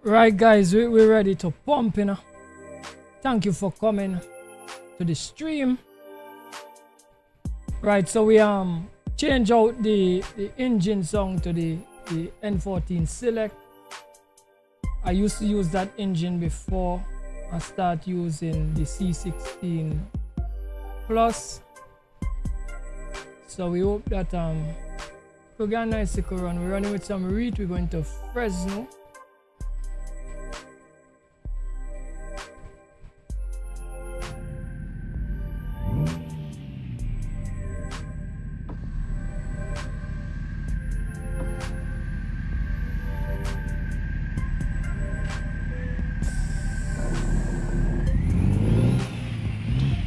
Right, guys, we're ready to pump, you know. Thank you for coming to the stream. Right, so we change out the engine song to the N14 Select. I used to use that engine before I start using the C16 Plus. So we hope that we got a nice run. We're running with some reed. We're going to Fresno.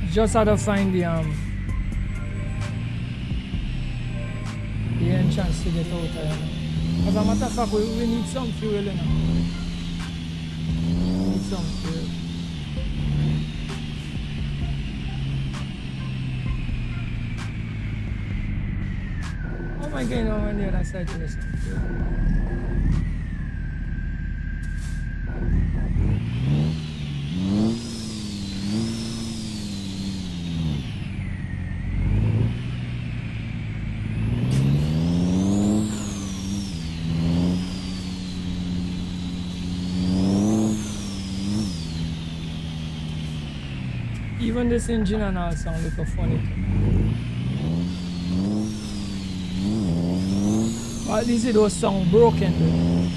Just had to find the entrance to get out of here. As a matter of fact, we need some fuel, you know. We need some fuel. Oh my god, over on the other side to this fuel. Even this engine and all sound like a funny thing. But at least it was sound broken though.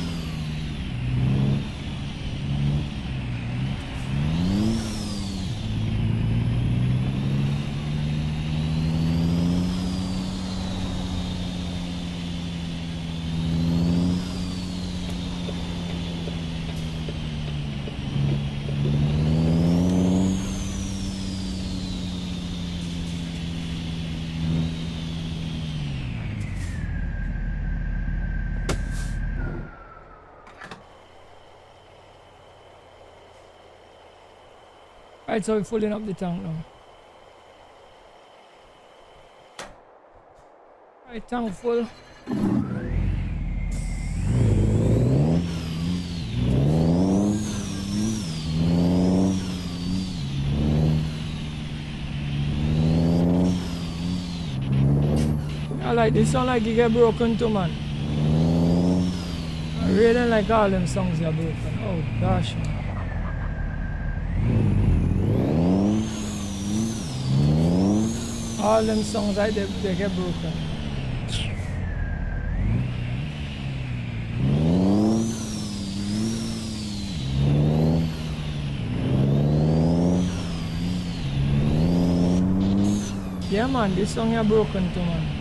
Right, so we're filling up the tank now. Right, tank full. I like this sound like you get broken too, man. I really like all them songs are broken. Oh gosh, man. All them songs like they get broken. Yeah man, this song is broken too, man.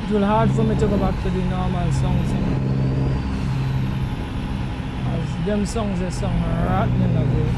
It will hard for me to go back to the normal songs, you know. As them songs they sung rotten in the way.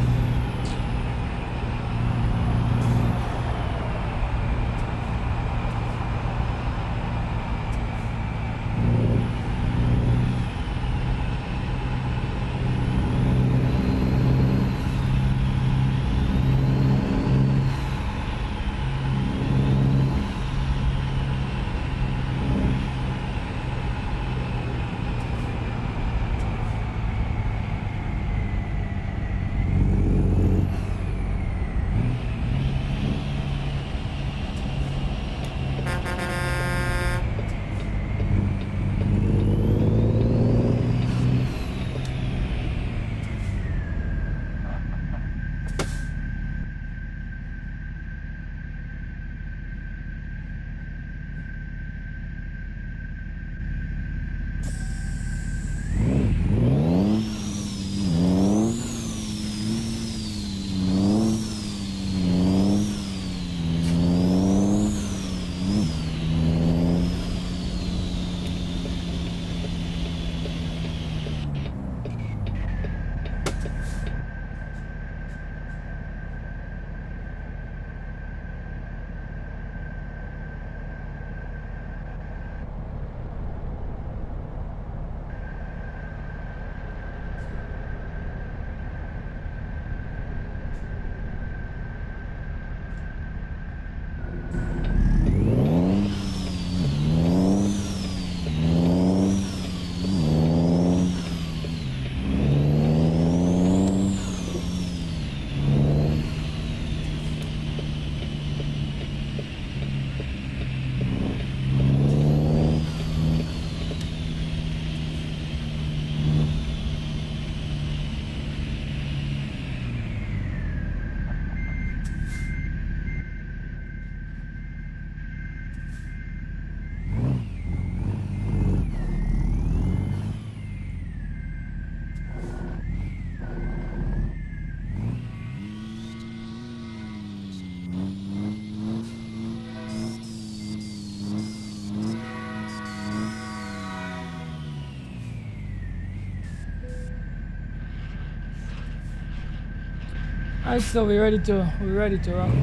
Alright, so we're ready to rock.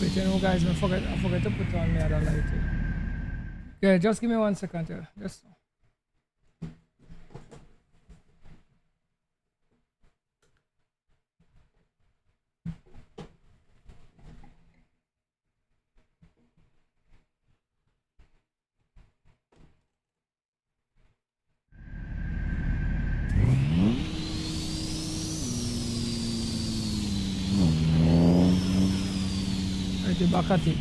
Wait, you know guys, I forget to put on the other light here. Yeah, just give me 1 second here. Just right the back at it.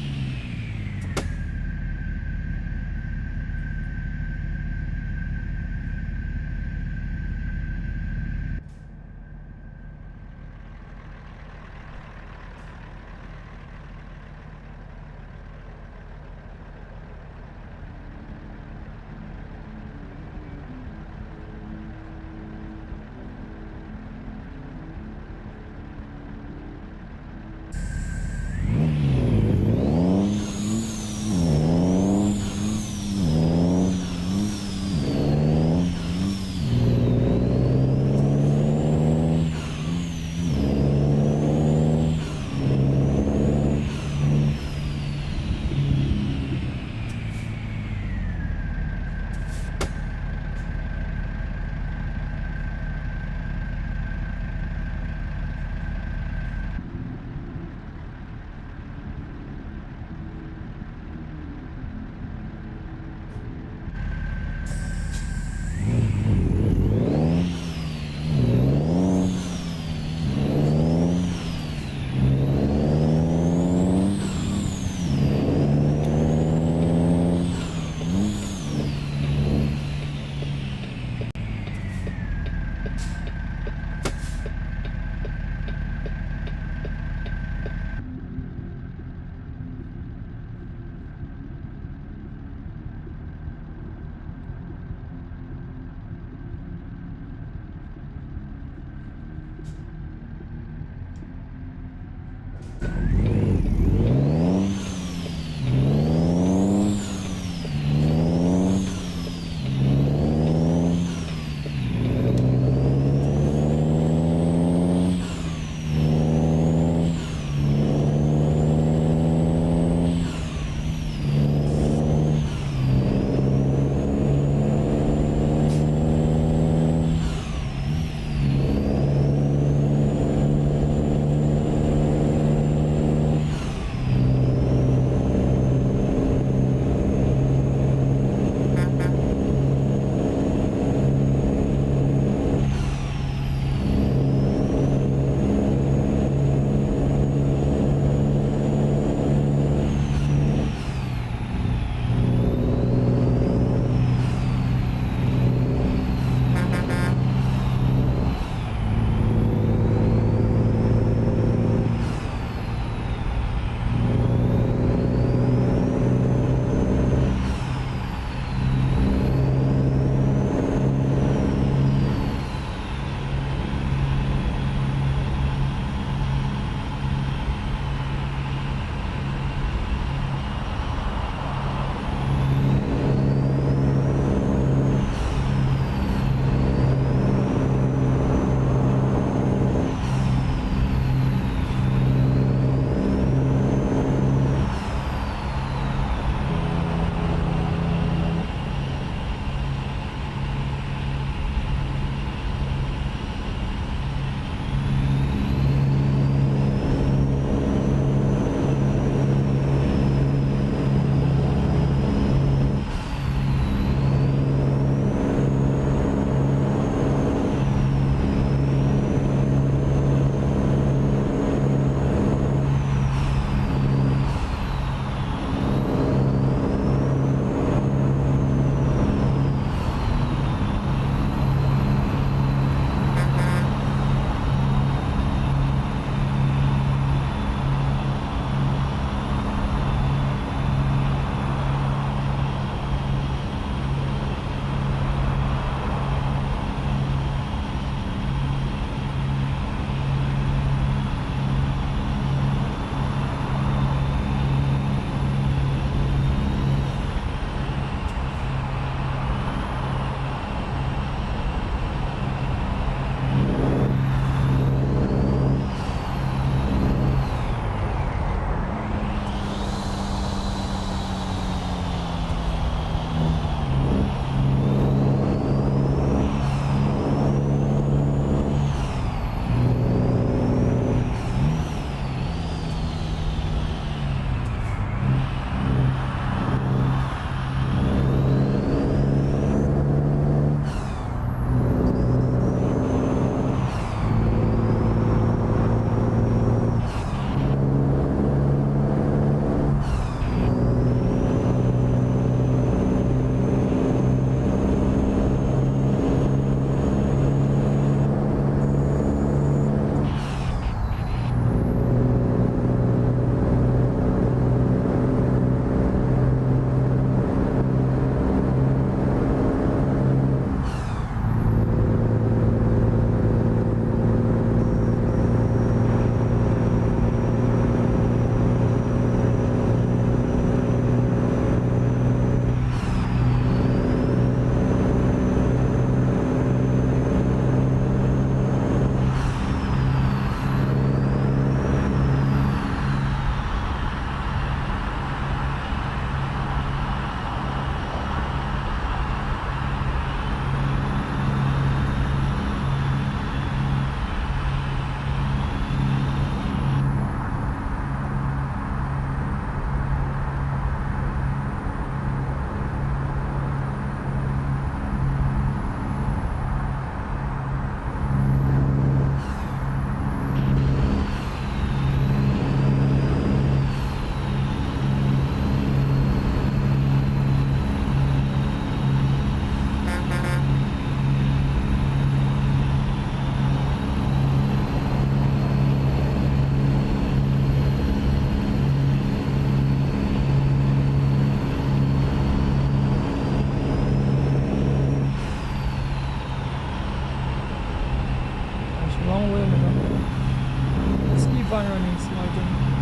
long way to go. Let's keep on running, small thing.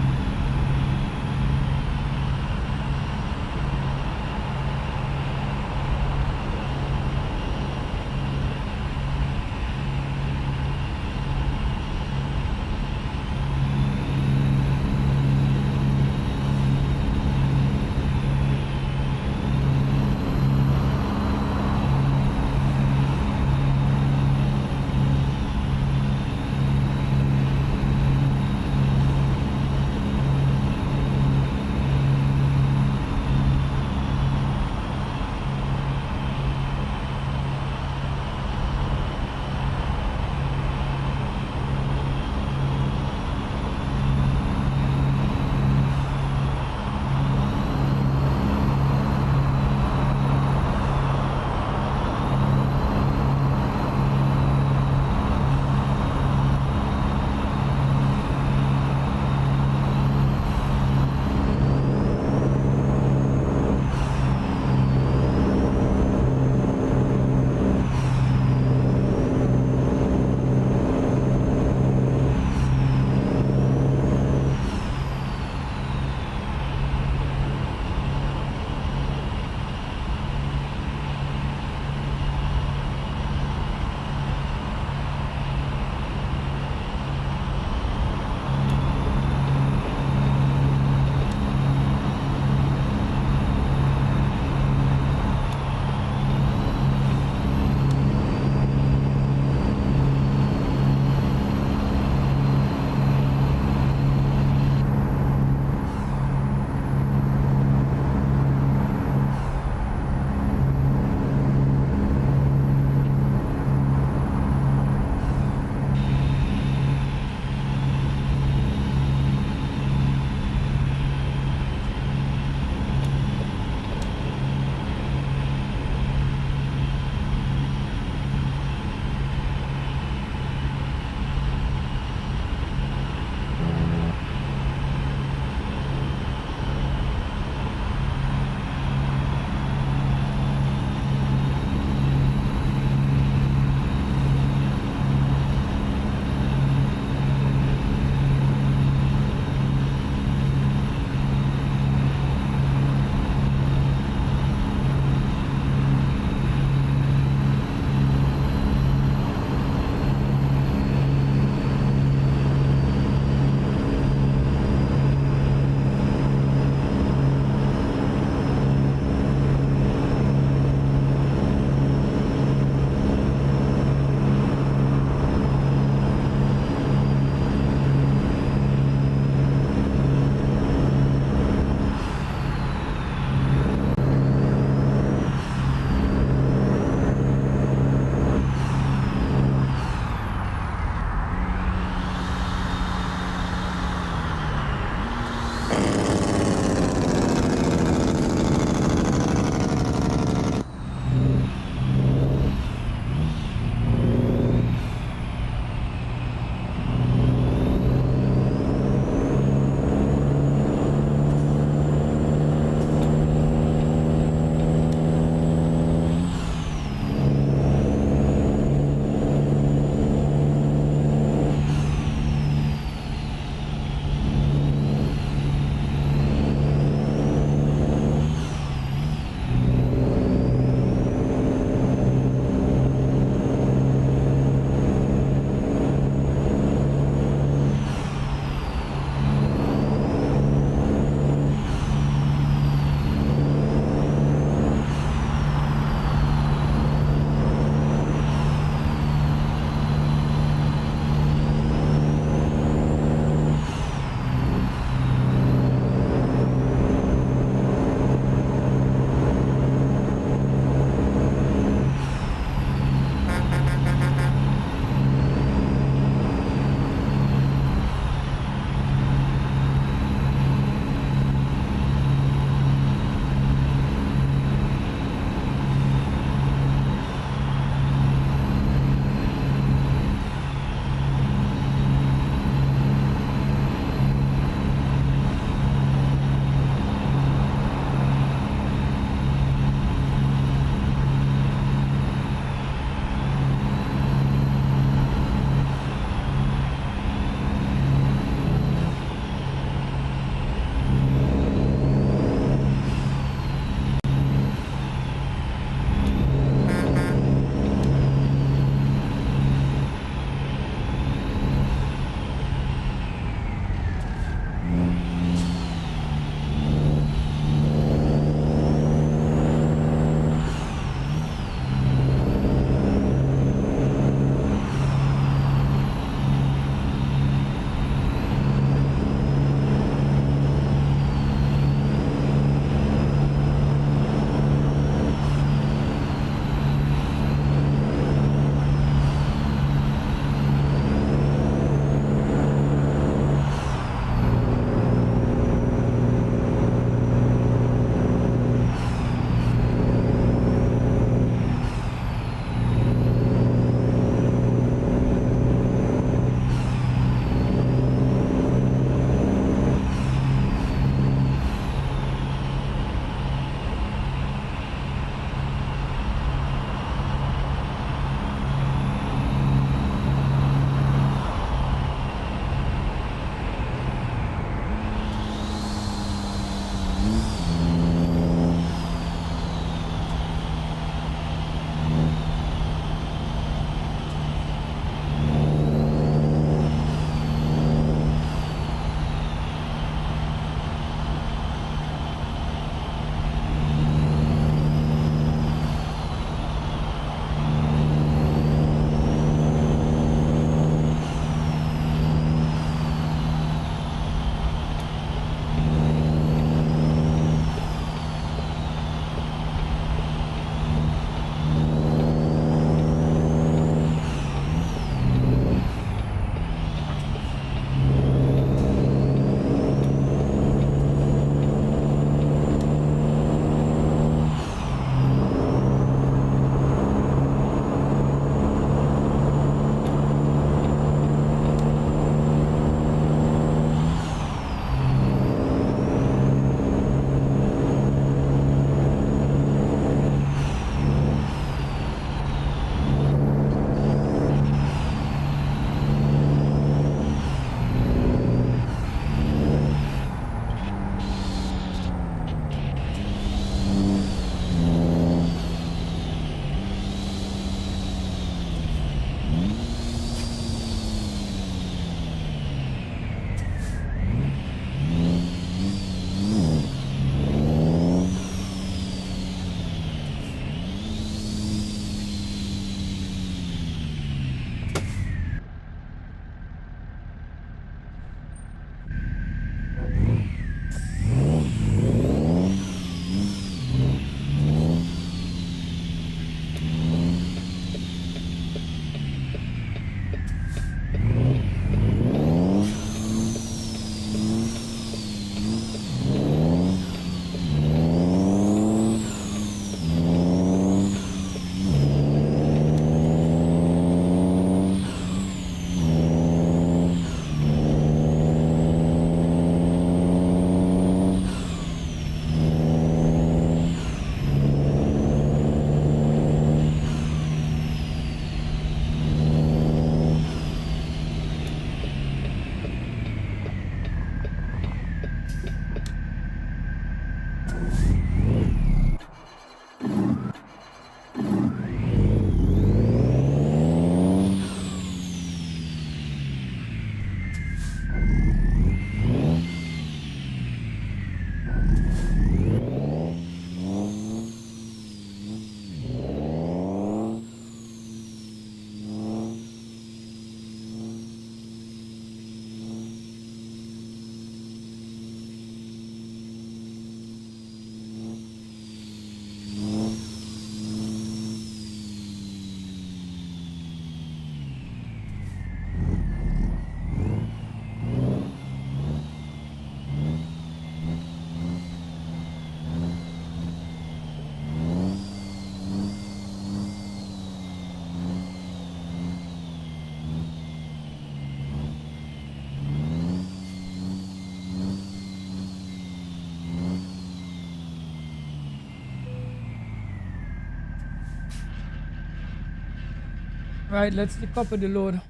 Right, let's decouple the load.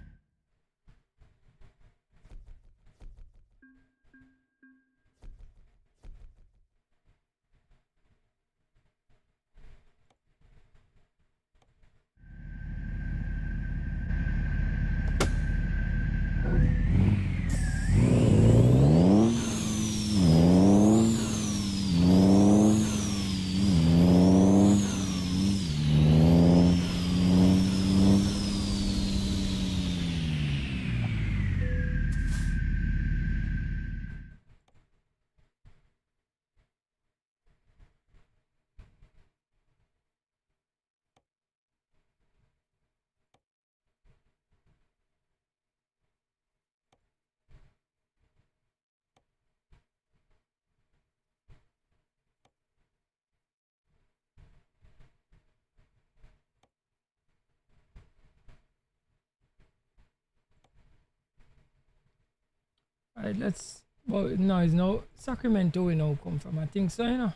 Right, let's, well, no, it's no Sacramento we now come from. I think so, you know.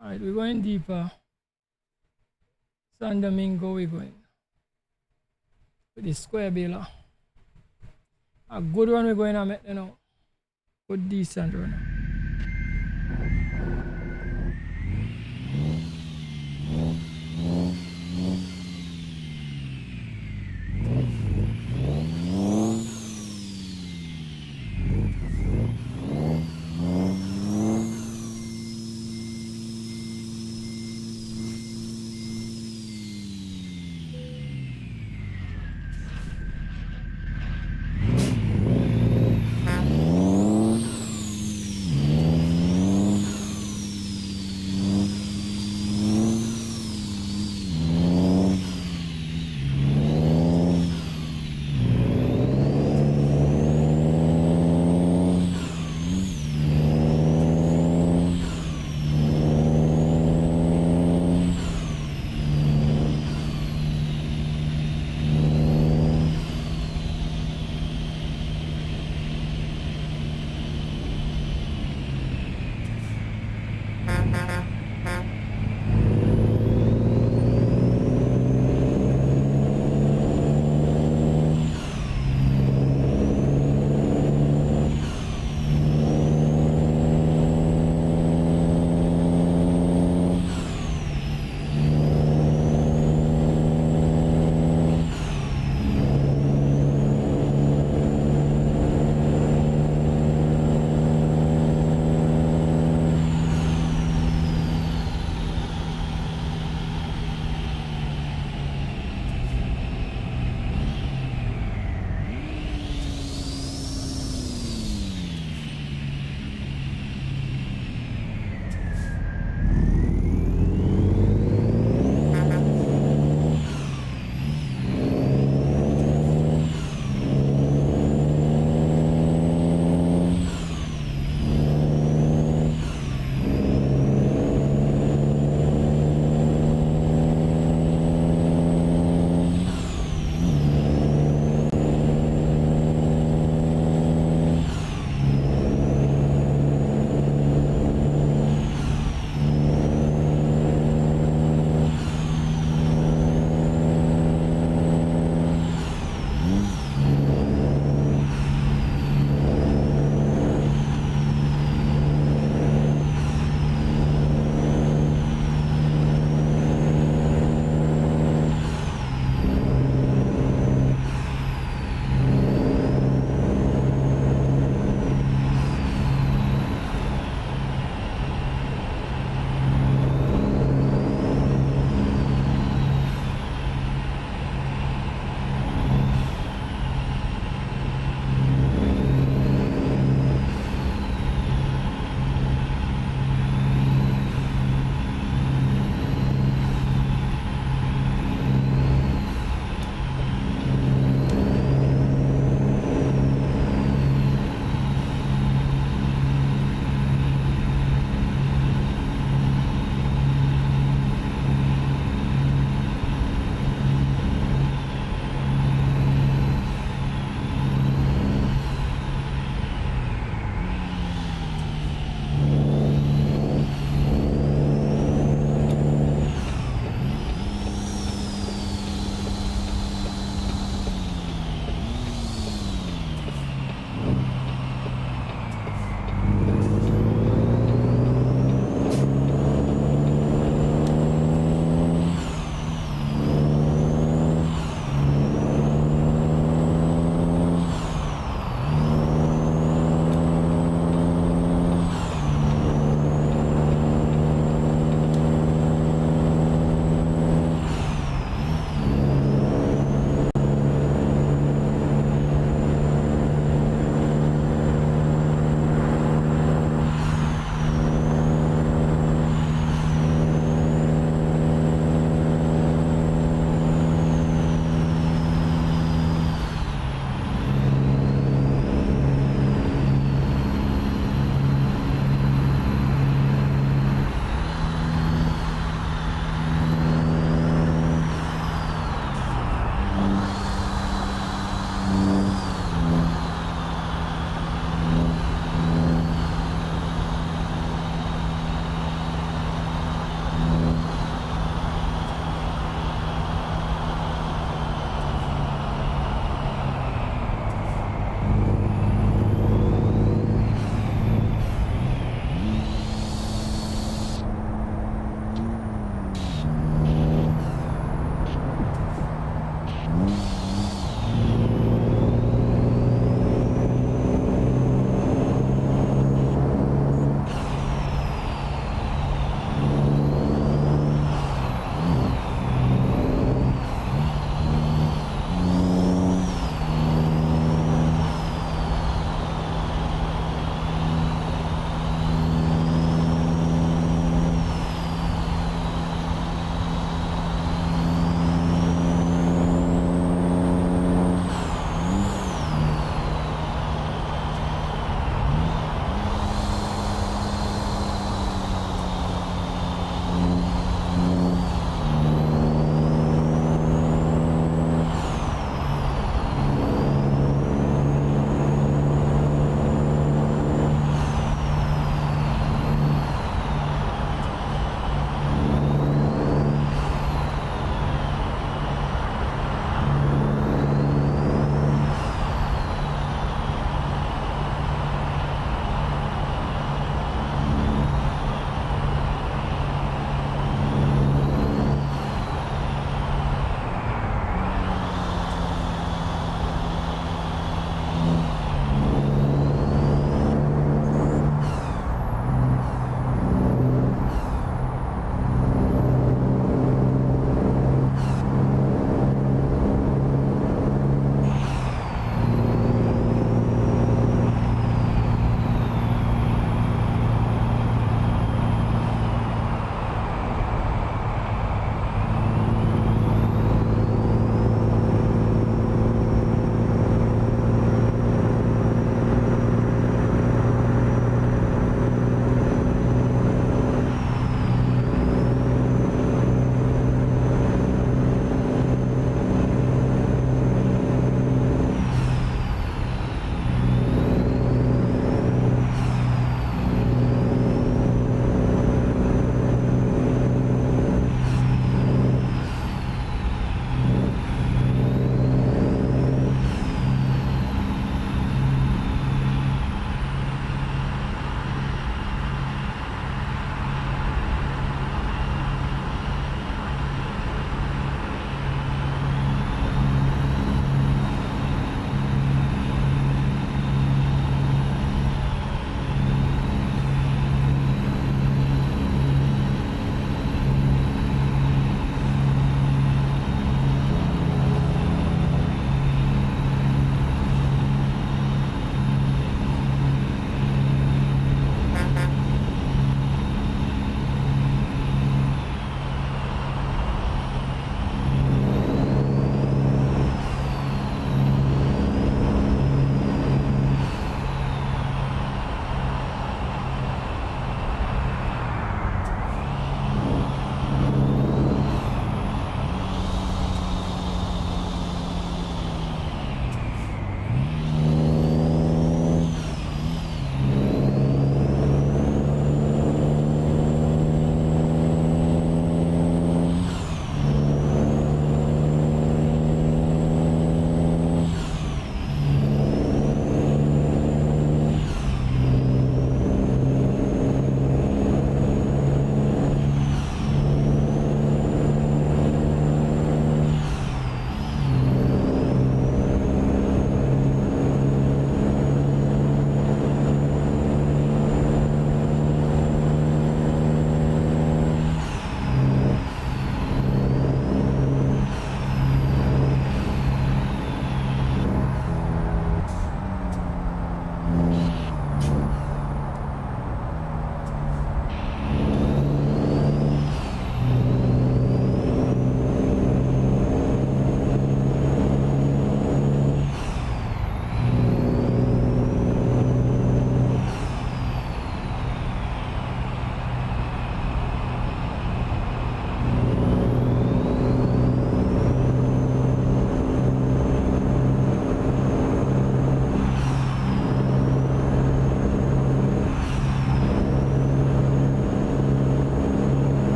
All right, we're going deeper. San Domingo, we're going with the square baler. A good one we're going to make, you know. Good, decent run.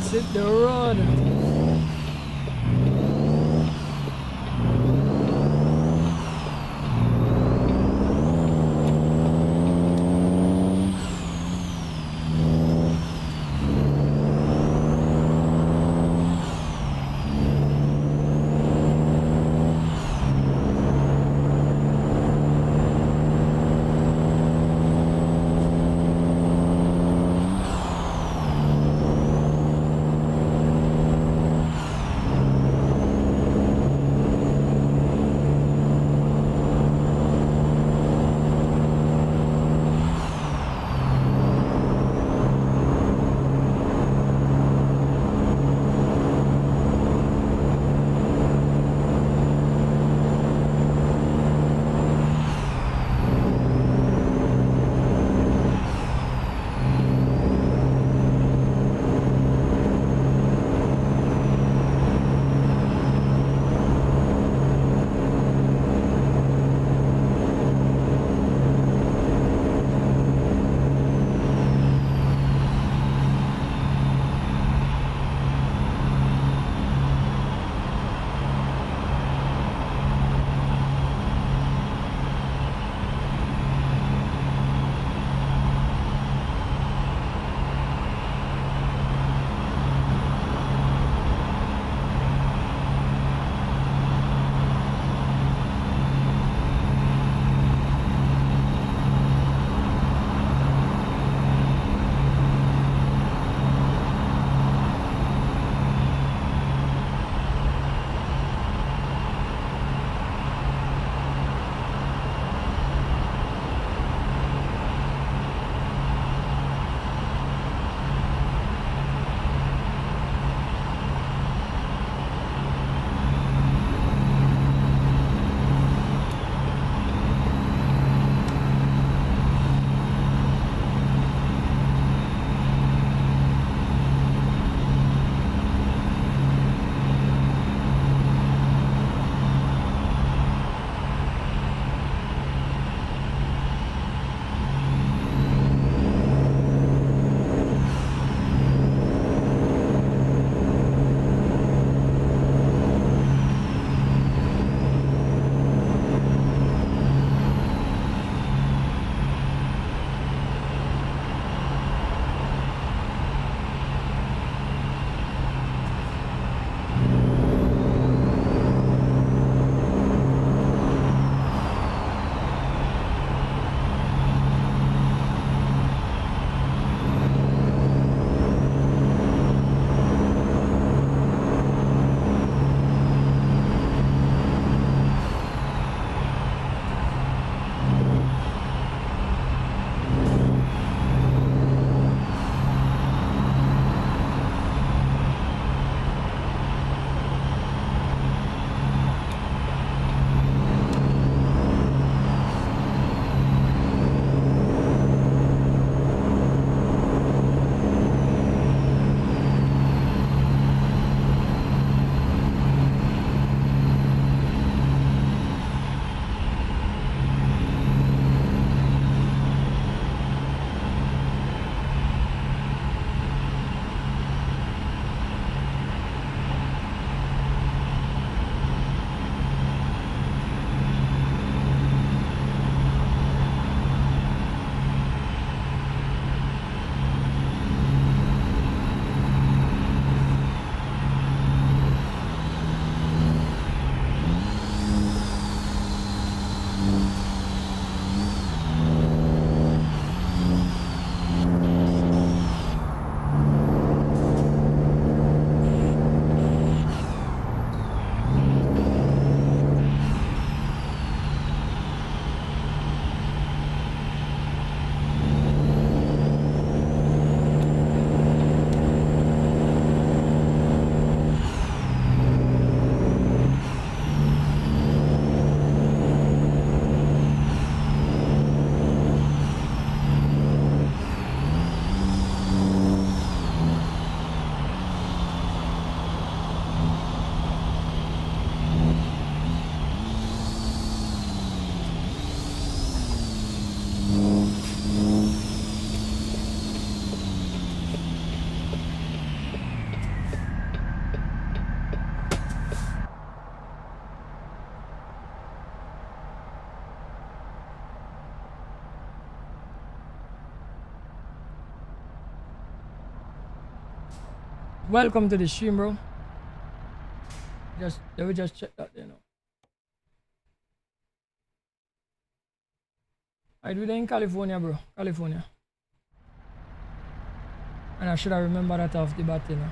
let's hit the road. Welcome to the stream, bro. Let me just check that, you know. I do that in California, bro. California. And I should have remembered that off the bat, you know.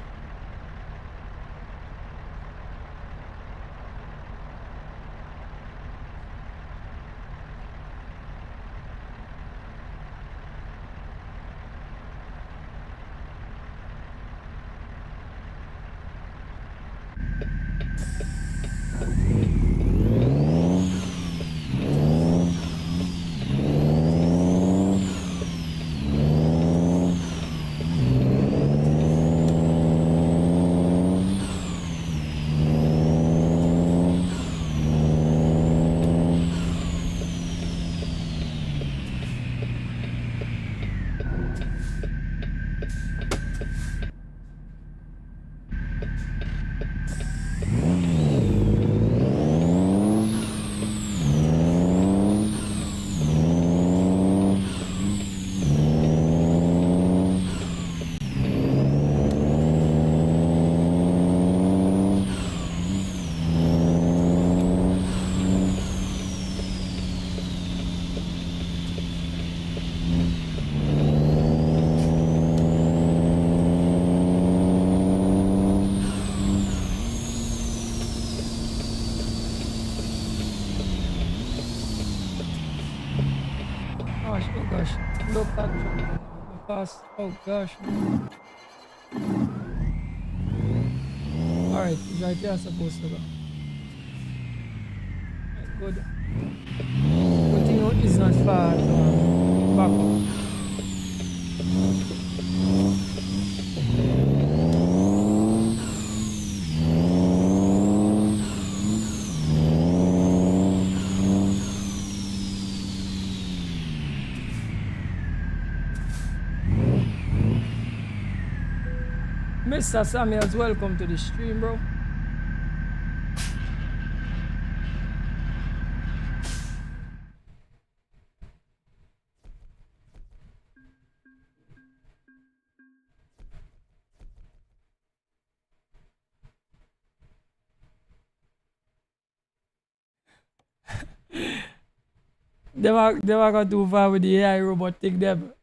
Oh gosh, look at the pass. Oh gosh. Alright, it's right here supposed to go. Right, good. Good thing it's not far to back up. Mr. Samuels, welcome to the stream, bro. They were going too far with the AI robot take them.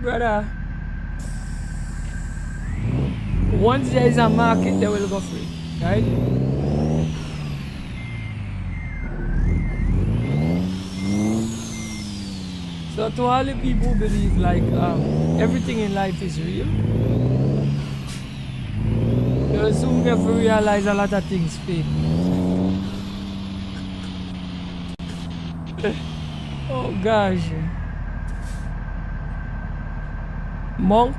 Brother, once there is a market, they will go free, right? So to all the people who believe like everything in life is real, you'll soon get to realize a lot of things fake. Oh gosh. Monk.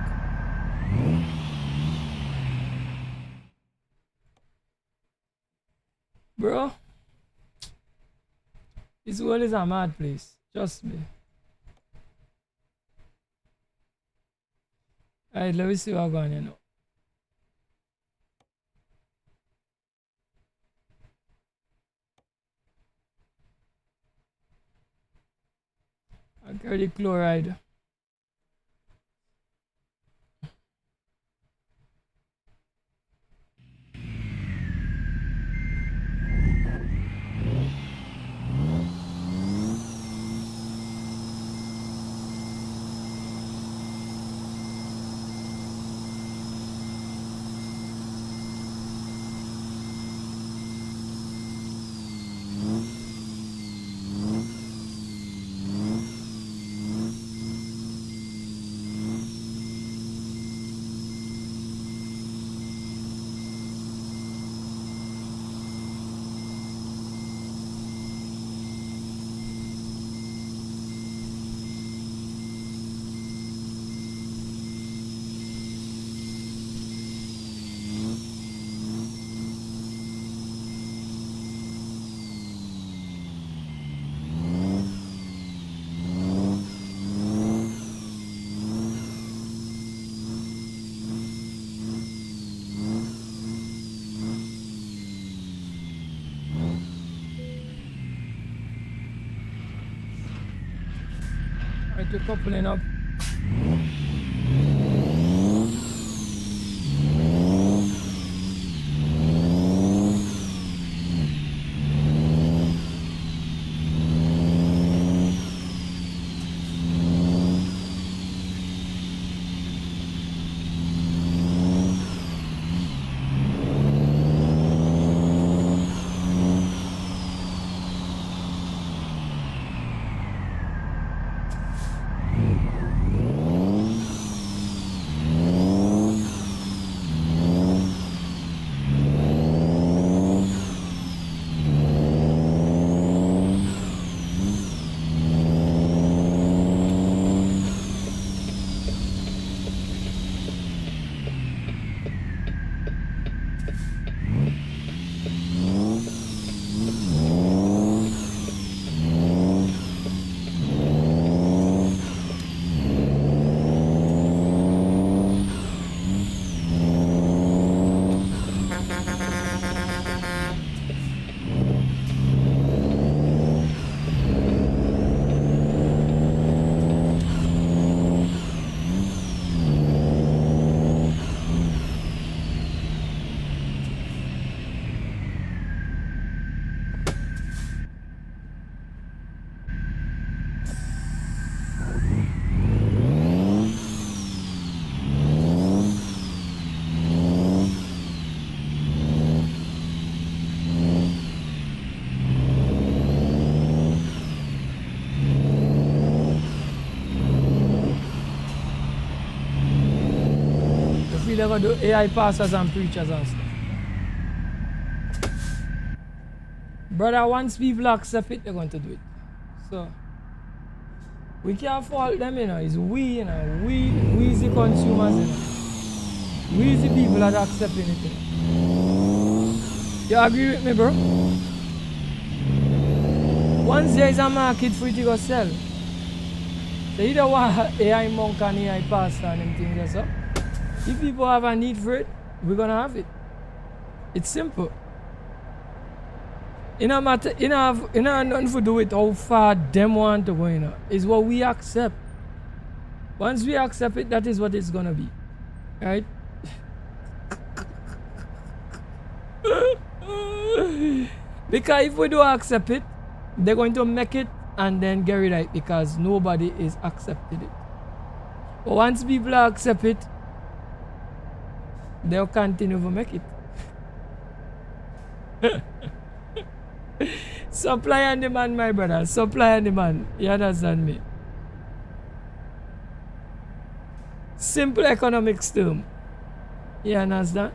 Bro, this world is a mad place. Trust me. Alright, let me see what's going on, you know. I carry the chloride. Alright, we're coupling up. eventually they're gonna do AI pastors and preachers and stuff. Brother, once people accept it, they're going to do it. So we can't fault them, you know. It's we, you know, we the consumers, you know. We the people that are accepting it, you know. You agree with me, bro? Once there is a market for it to go sell. So you don't want AI monk and AI pastor and them things, so if people have a need for it, we're gonna have it. It's simple. It don't matter, it don't have nothing to do with how far them want to go, you know. It's what we accept. Once we accept it, that is what it's gonna be. Right? Because if we do accept it, they're going to make it and then get rid of it because nobody is accepting it. But once people accept it, they'll continue to make it. Supply and demand, my brother. Supply and demand. You understand me? Simple economics term. You understand?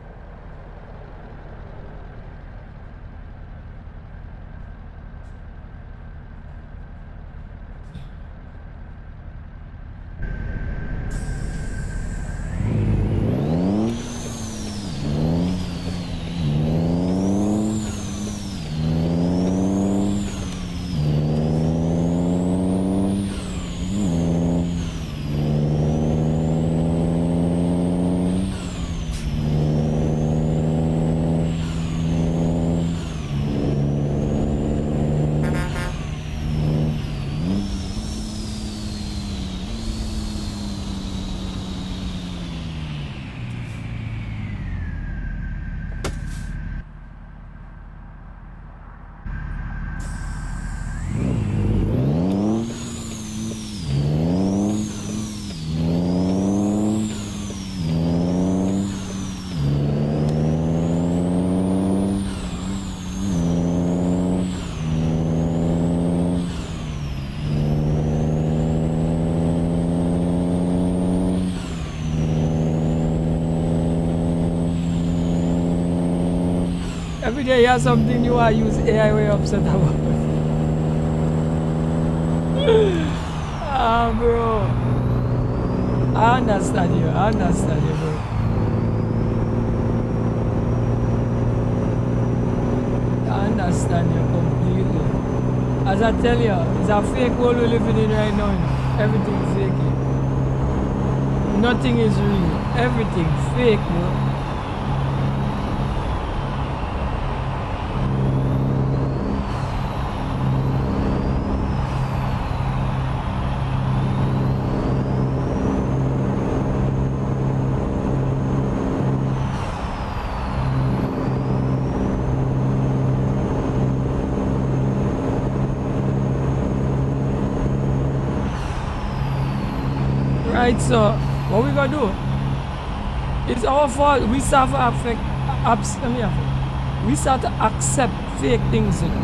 Every day you have something new, I use AI way upset about. Ah, bro. I understand you, bro. I understand you completely. As I tell you, it's a fake world we're living in right now. You know? Everything's fake. Nothing is real. Everything's fake, bro. Right, so what we gonna do? It's our fault. We start to we start to accept fake things, you know.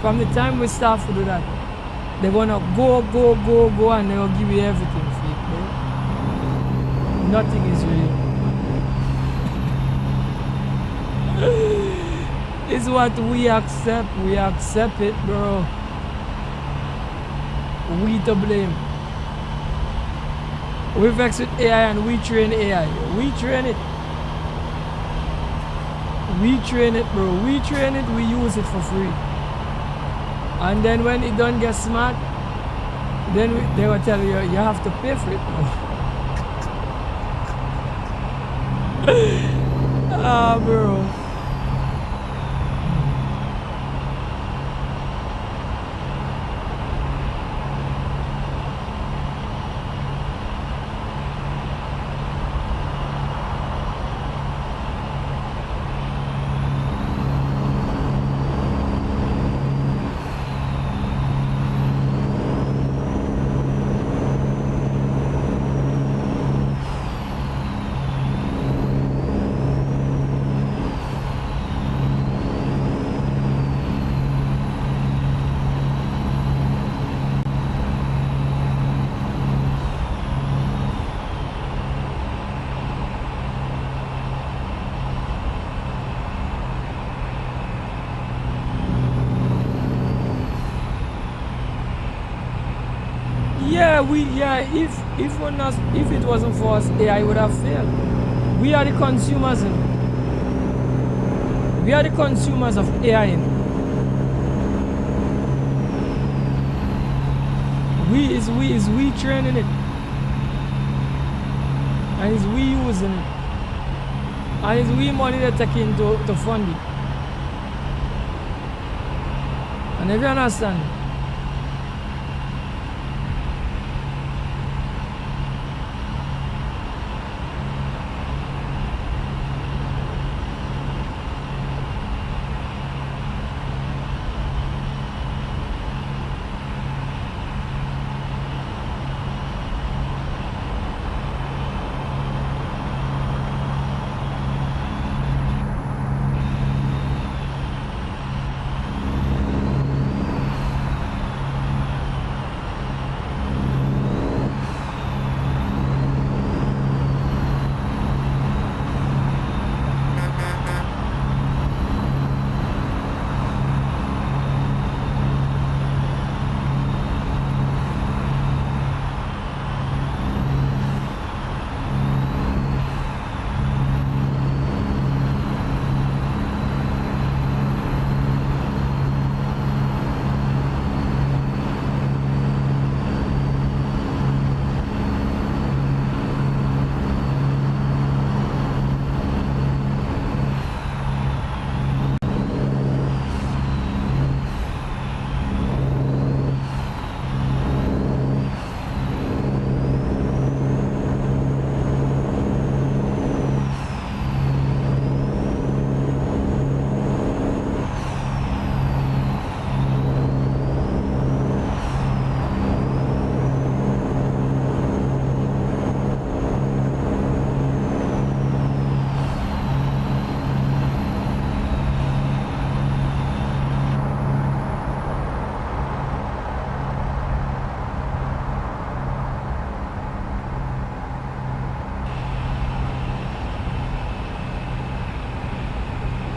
From the time we start to do that, they're gonna go, and they'll give you everything fake, bro. Nothing is real. It's what we accept. We accept it, bro. We to blame. We vex with AI and we train AI. We train it. We train it, bro. We train it, we use it for free. And then when it don't get smart, then they will tell you, you have to pay for it, bro. Ah, bro. Yeah, if it wasn't for us, AI would have failed. We are the consumers. We are the consumers of AI. We training it. And it's we using it. And it's we money that taking to fund it. And if you understand,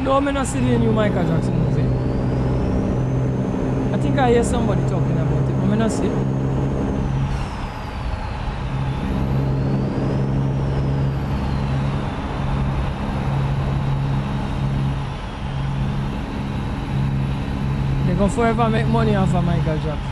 no, I'm not seeing the new Michael Jackson movie. I think I hear somebody talking about it, but I'm not seeing. They're gonna forever make money off of Michael Jackson.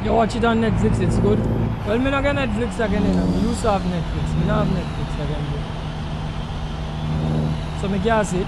You watch it on Netflix, it's good. Well, me not get Netflix again, you know. Me used to have Netflix. Me not have Netflix again. So me can't see it.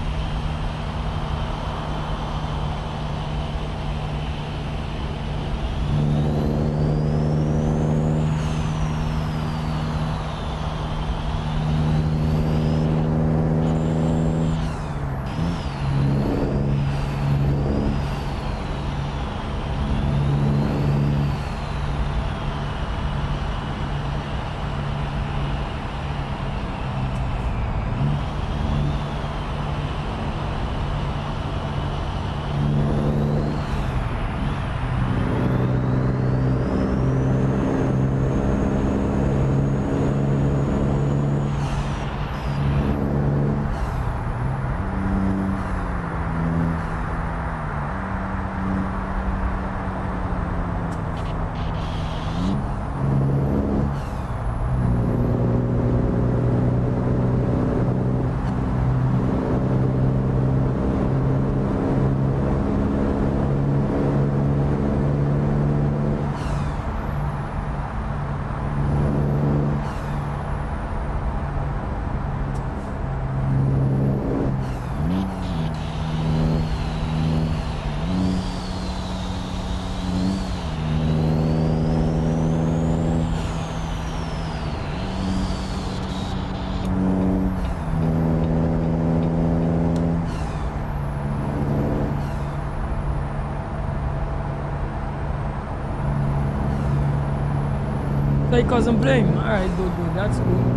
Like cousin playing. Alright, good, that's good.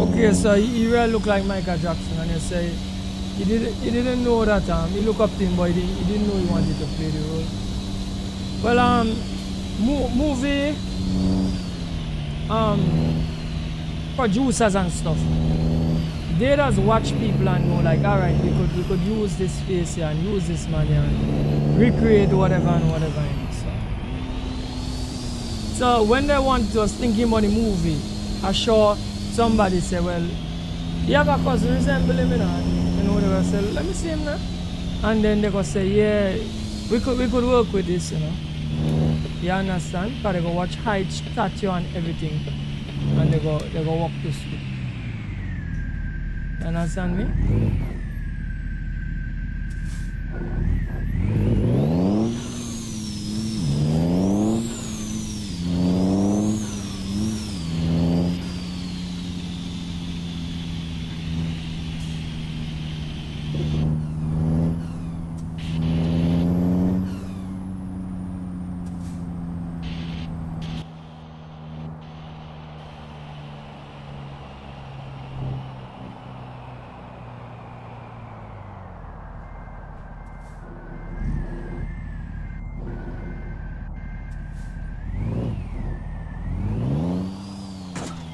Okay, so he really look like Michael Jackson, and you say he didn't know that he looked up to him, but he didn't know he wanted to play the role. Well, movie producers and stuff, they just watch people and know like, all right, we could use this face here and use this man here and recreate whatever and whatever. So when they want us thinking about the movie, I'm sure somebody say, well, you have a cousin resemble him, you know, they will say, let me see him now. And then they go say, yeah, we could work with this, you know. You understand? Because they go watch height, stature and everything. And they go walk to school. You understand me?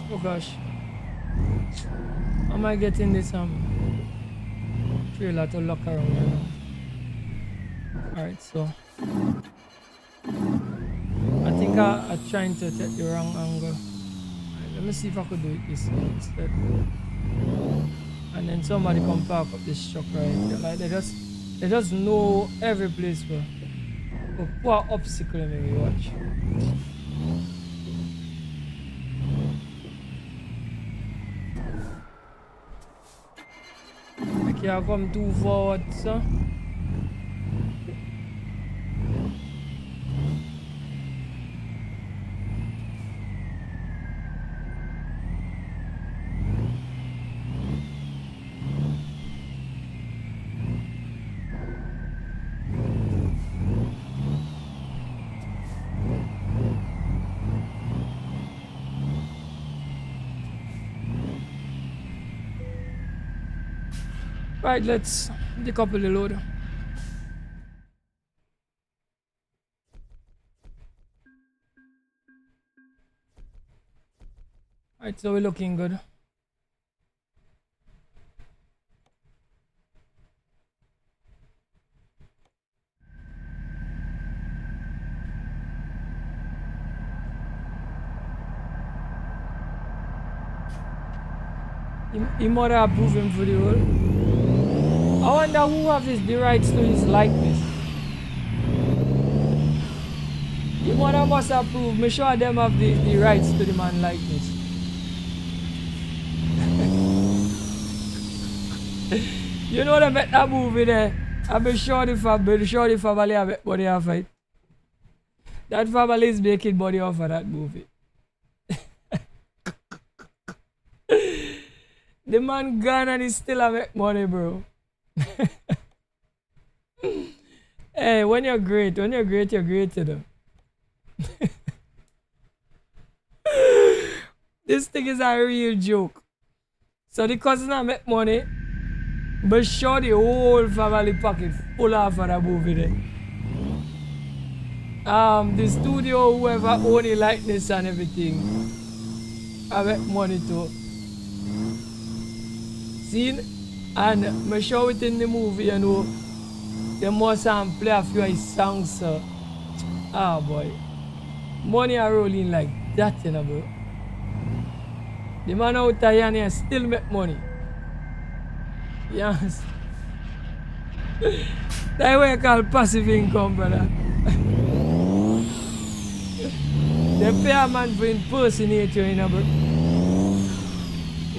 Oh gosh, am I getting this trailer to lock around right now? Alright, so I think I'm trying to take the wrong angle. Right, let me see if I could do it this way instead. and then somebody come park up this truck right here. Like they just know every place for poor obstacle maybe watch. I can't come too forward, so. Right, let's decouple the load. Right, so we're looking good. He might have approved him for the role. I wonder who have the rights to his likeness. The mother must approve. Me sure them have the rights to the man likeness. You know they make that movie there. I be sure the family have body a fight. That family is making money off of that movie. The man gone and he still a make money, bro. Hey, when you're great, you're great, you know. This thing is a real joke. So the cousin I make money, but sure the whole family pocket full of for that movie there. The studio, whoever own the likeness and everything, I make money too. See? And me sure within the movie, you know, they must play a few of his songs, so. Ah, boy. Money are rolling like that, you know, bro. The man out here still make money. Yes. That's what you call passive income, brother. They pay a man for impersonate you, you know, bro.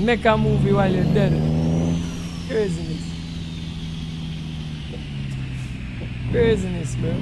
Make a movie while you're dead. Craziness. Craziness, bro.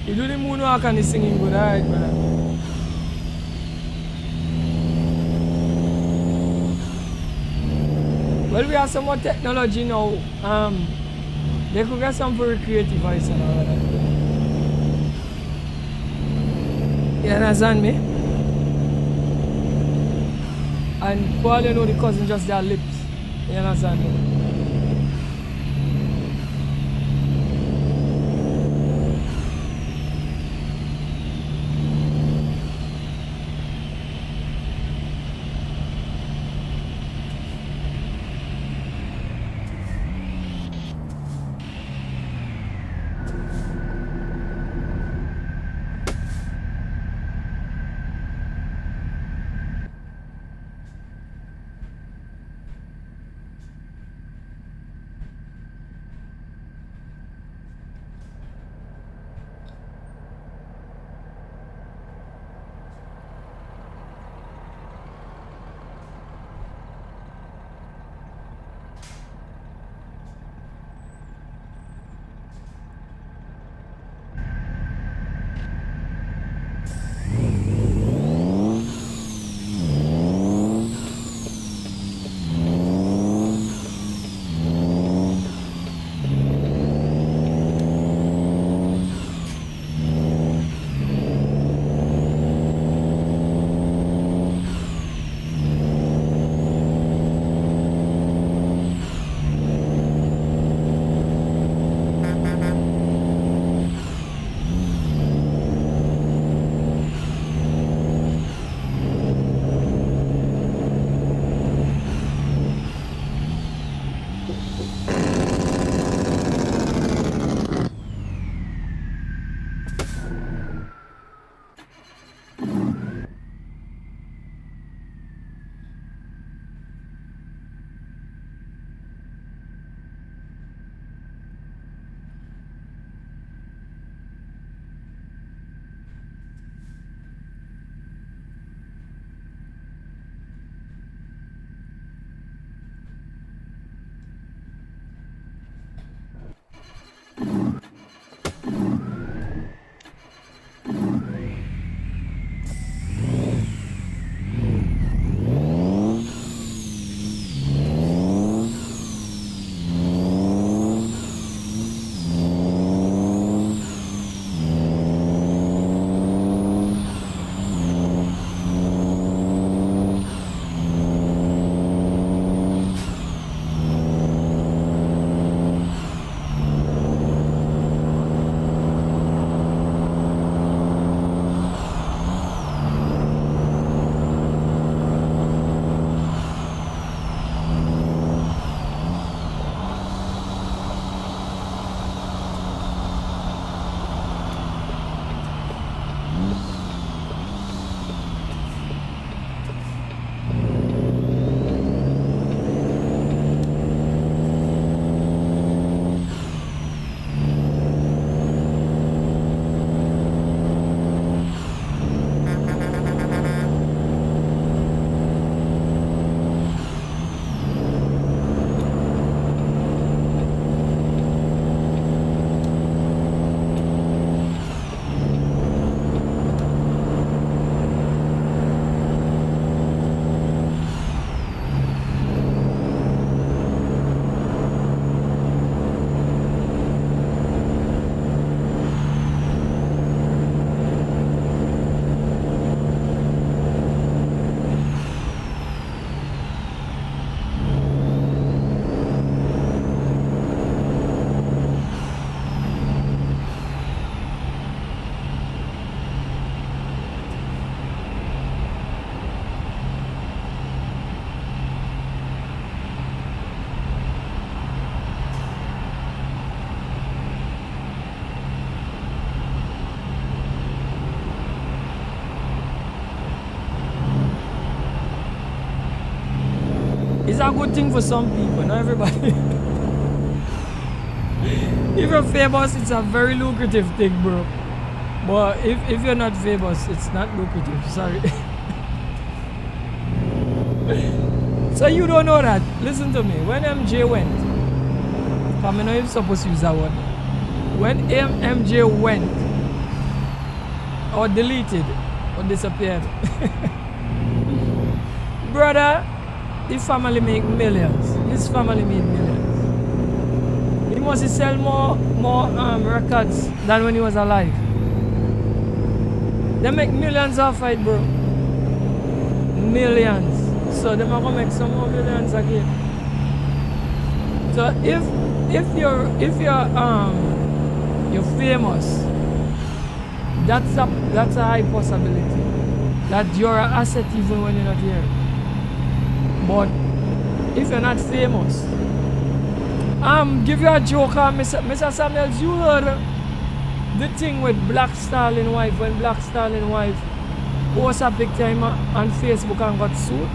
You do the moonwalk and the singing good, alright, brother. Well, we have some more technology now. They could get some very creative voice and all that. You understand me? And for all you know, the cousin just their lips. You understand me? It's a good thing for some people, not everybody. If you're famous, it's a very lucrative thing, bro. But if you're not famous, it's not lucrative. Sorry. So you don't know that. Listen to me. When MJ went, I know you're supposed to use that word. When MJ went, or deleted, or disappeared, brother, his family make millions. His family made millions. He must sell more records than when he was alive. They make millions off it, bro. Millions. So they might make some more millions again. So if you're famous, that's a high possibility that you're an asset even when you're not here. But if you're not famous, give you a joke, Mr. Samuels, you heard the thing with Black Stalin wife, when Black Stalin wife post a picture on Facebook and got sued.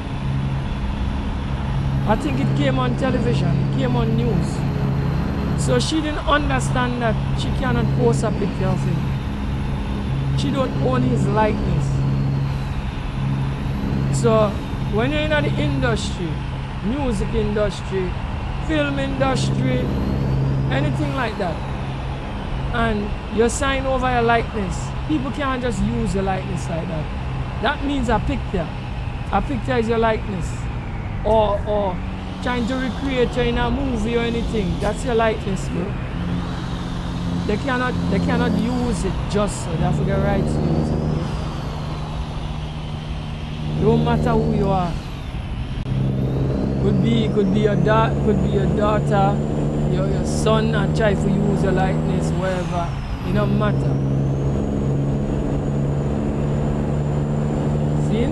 I think it came on television, it came on news. So she didn't understand that she cannot post a picture of him. She don't own his likeness. So when you're in the industry, music industry, film industry, anything like that, and you sign over your likeness, people can't just use your likeness like that. That means a picture. A picture is your likeness. Or trying to recreate you in a movie or anything. That's your likeness, bro. They cannot use it just so. They have to get rights to use it, bro. Don't matter who you are. Could be your daughter, your son, and try to use your likeness wherever. It don't matter. See?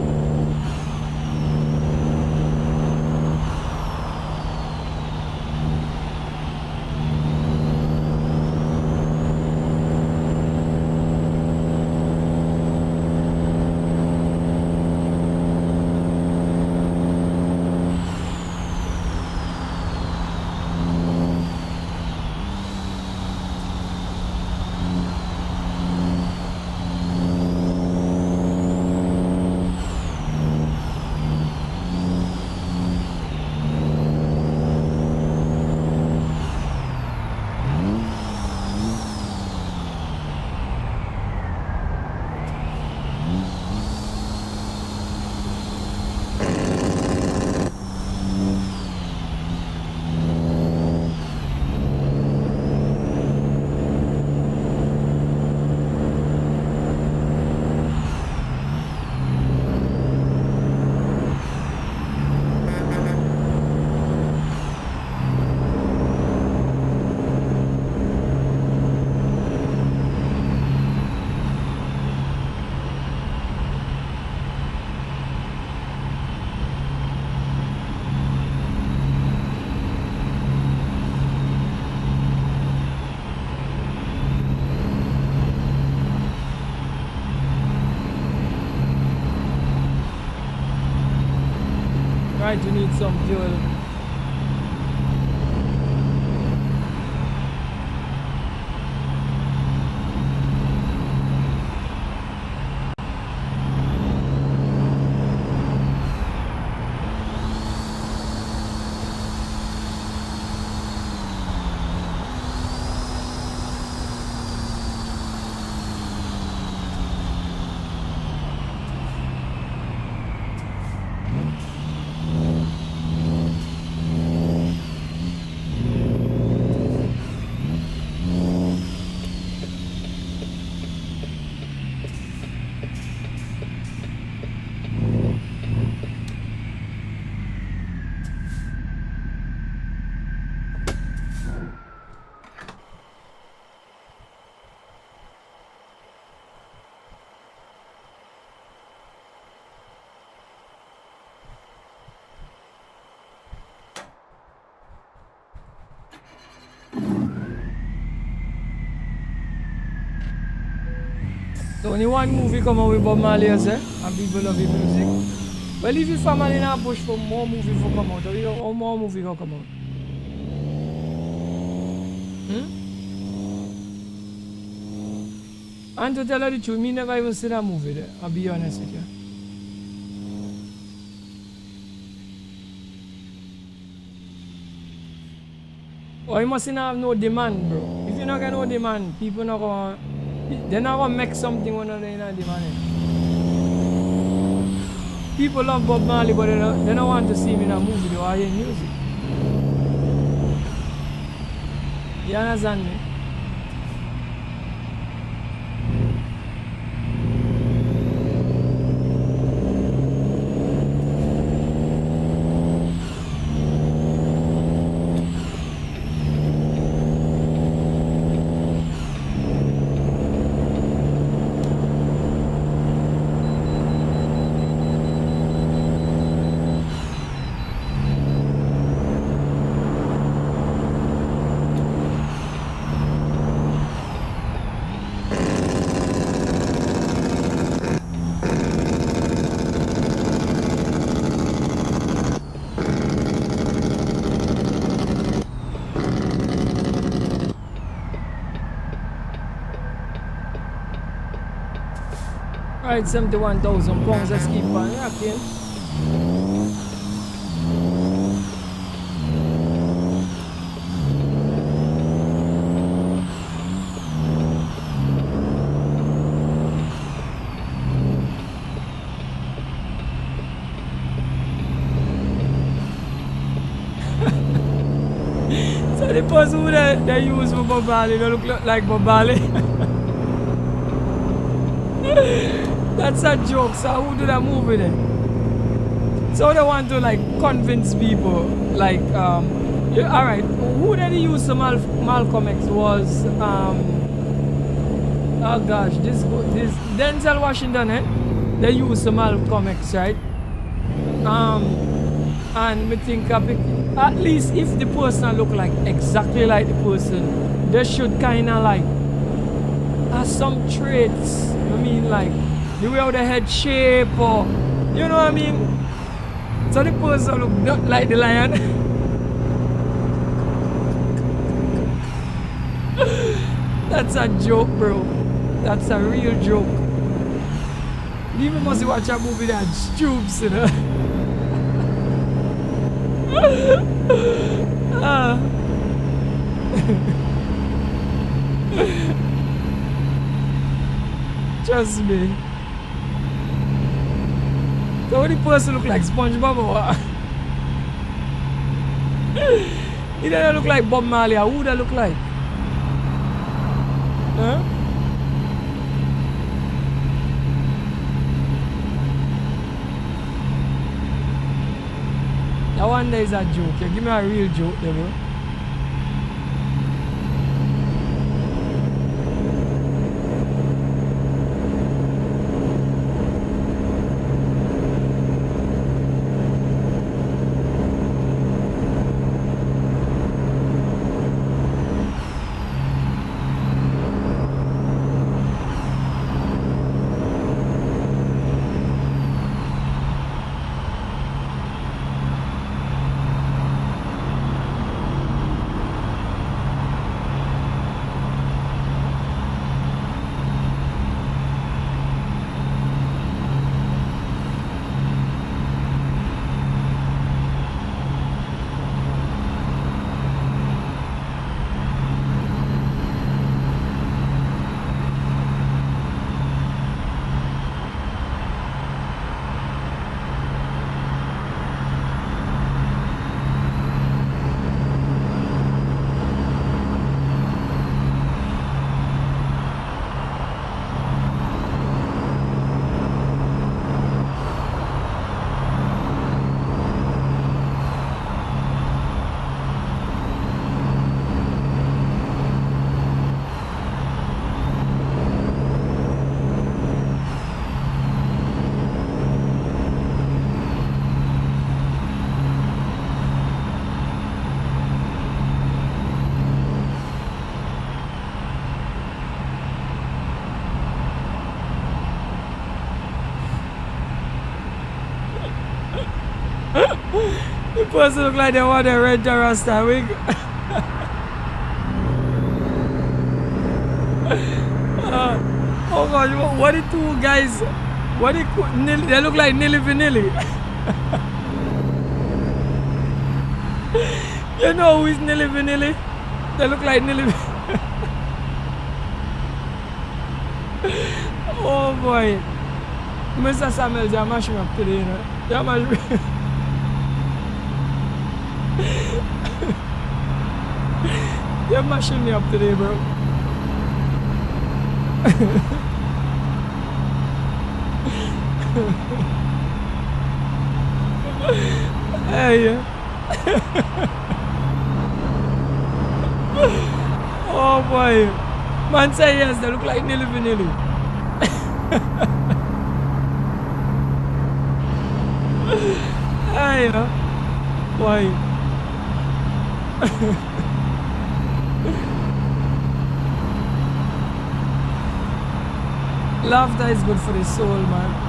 might need some fuel. So only one movie come out with Bob Marley, and people love his music. Well, if your family now push for more movie to come out, or more movie will come out. And to tell you the truth, me never even seen that movie there, I'll be honest with you. Or you must not have no demand, bro. If you not got no demand, people not gonna, they're not gonna make something when they're not demanding. People love Bob Marley, but they don't want to see me in a movie, they want to hear music. You understand me? Right, 71,000 pounds, let's keep on rocking. So the person who they use for Bob Marley, they look like Bob Marley. That's a joke, so who do that movie then? So they want to like convince people, like, yeah, alright, who did they use to Malcolm X was, oh gosh, this Denzel Washington, they used to Malcolm X, right? And me think at least if the person look like exactly like the person, they should kinda like have some traits, I mean like, the way of the head shape or, you know what I mean? So the person look not like the lion. That's a joke, bro. That's a real joke. You even must watch a movie that stoops, you know? Trust me. So what the person look like SpongeBob or what? He doesn't look like Bob Marley. Who would that look like? Huh? That one there is a joke. Yeah, give me a real joke there, bro. person look like they want a red Rasta wig. Oh gosh, what the two guys? What they look like Nilly Vanilli. You know who is Nilly Vanilli? They look like Nilly. Oh boy, Mr. Samuel, you're mashing up today, you know. You're mashing. You're mashing me up today, bro. Hey. Oh boy. Man say yes, they look like Nilly Vanilli. Hey. Boy. Laughter is good for the soul, man.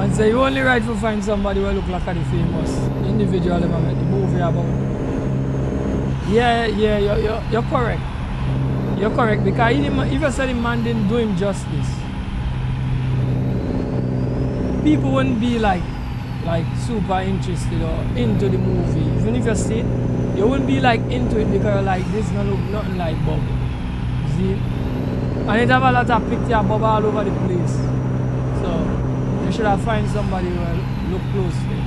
And so you only right to find somebody who look like the famous individual they make the movie about. Yeah, you're correct. You're correct, because if you said the man didn't do him justice, people wouldn't be like super interested or into the movie. Even if you see it, you wouldn't be like into it because like this not look nothing like Bob. See? And it have a lot of picture Bob all over the place. So you should have find somebody who will look closely.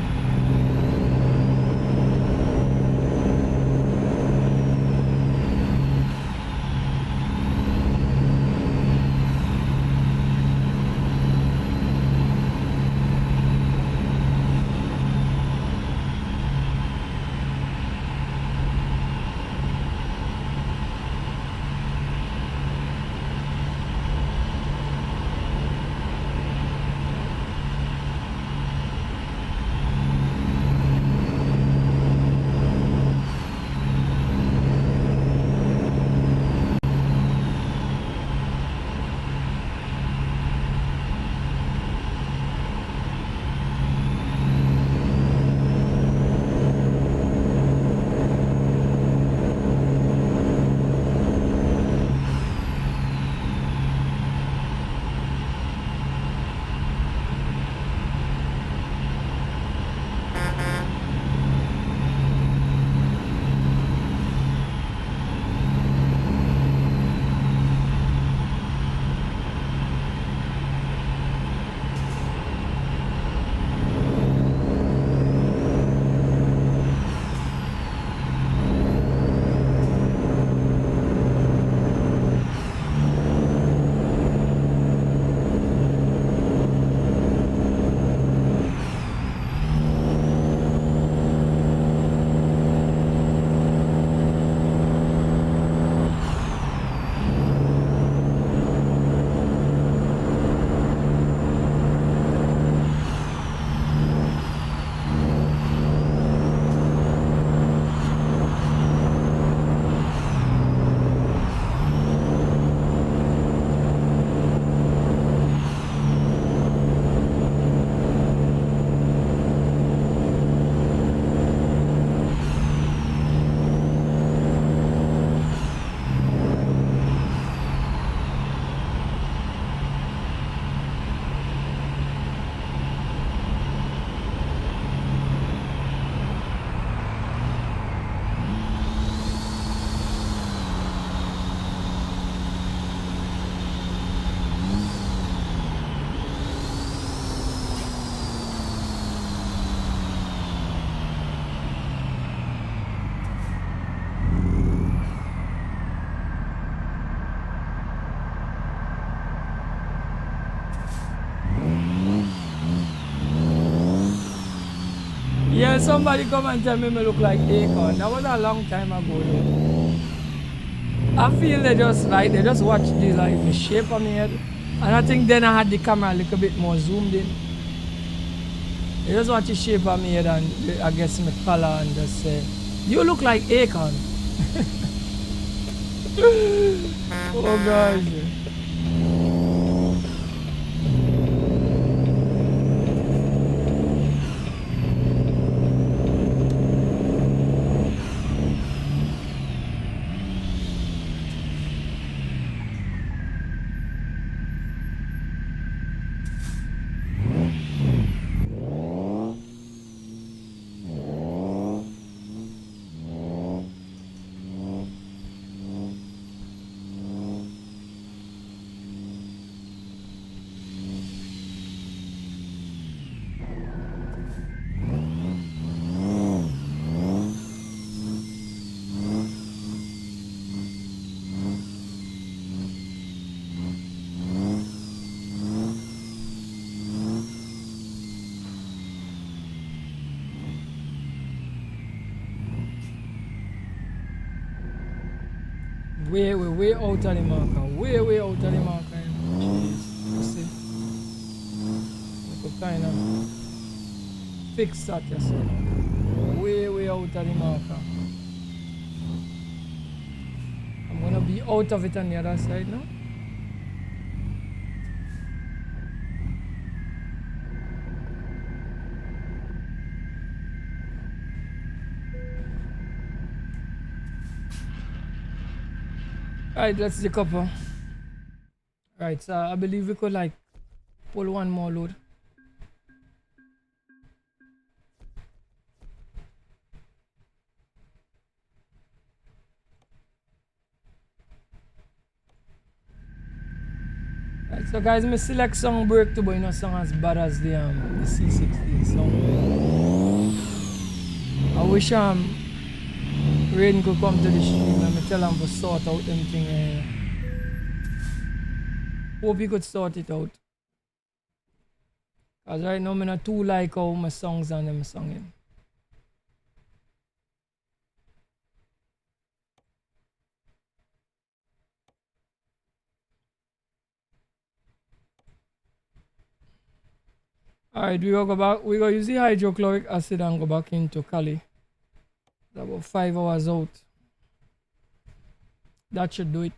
Well, somebody come and tell me I look like Akon. That was a long time ago though. I feel they just watch the like the shape of my head. And I think then I had the camera a little bit more zoomed in. They just watch the shape of my head and I guess my color and just say, you look like Akon. Oh gosh. Way out of the marker. Way out of the marker. Jeez. You see? I could kind of fix that yourself. Way out of the marker. I'm gonna be out of it on the other side now. Alright, let's decouple. Right, so I believe we could like pull one more load. Right, so guys, me select song break to, but you know song as bad as the C16 song. I wish Rain could come to the stream and me tell him to sort out them thing. Hope he could sort it out. Cause right now I'm not too like how my songs and them singing. Alright, we go back. We go use the hydrochloric acid and go back into Cali. It's about 5 hours out. That should do it.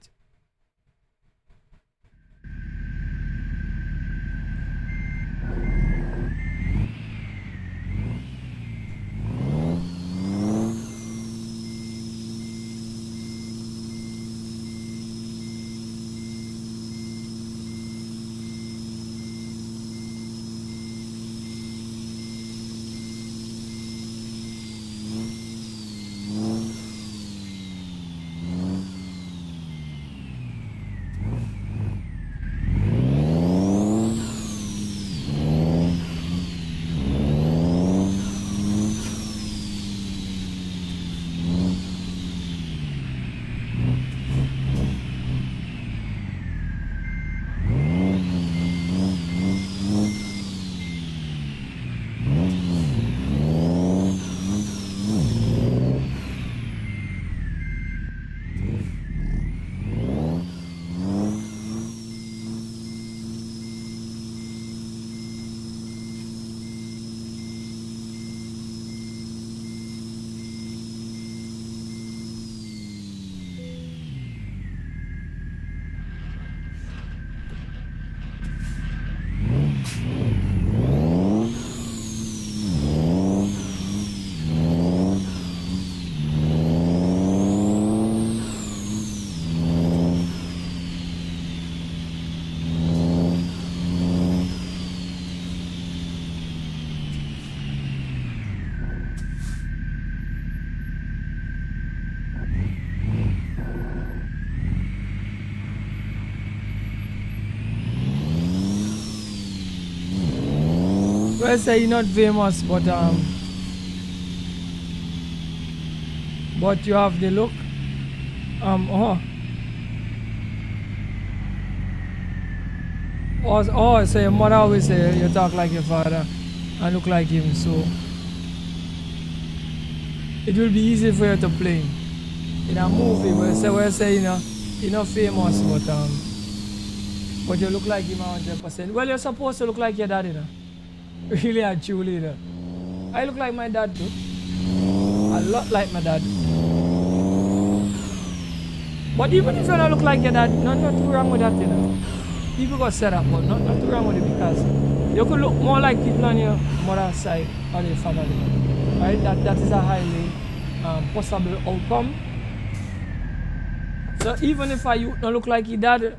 Well, say you're not famous, but you have the look. So your mother always say you talk like your father and look like him. So it will be easy for you to play in a movie where you say, you're not famous, but you look like him 100%. Well, you're supposed to look like your dad, Really and truly, I look like my dad too. A lot like my dad. But even if you don't look like your dad, nothing wrong with that, People got set up, but nothing wrong with it because you could look more like people on your mother's side or your family. Right? That is a highly possible outcome. So even if you don't look like your dad,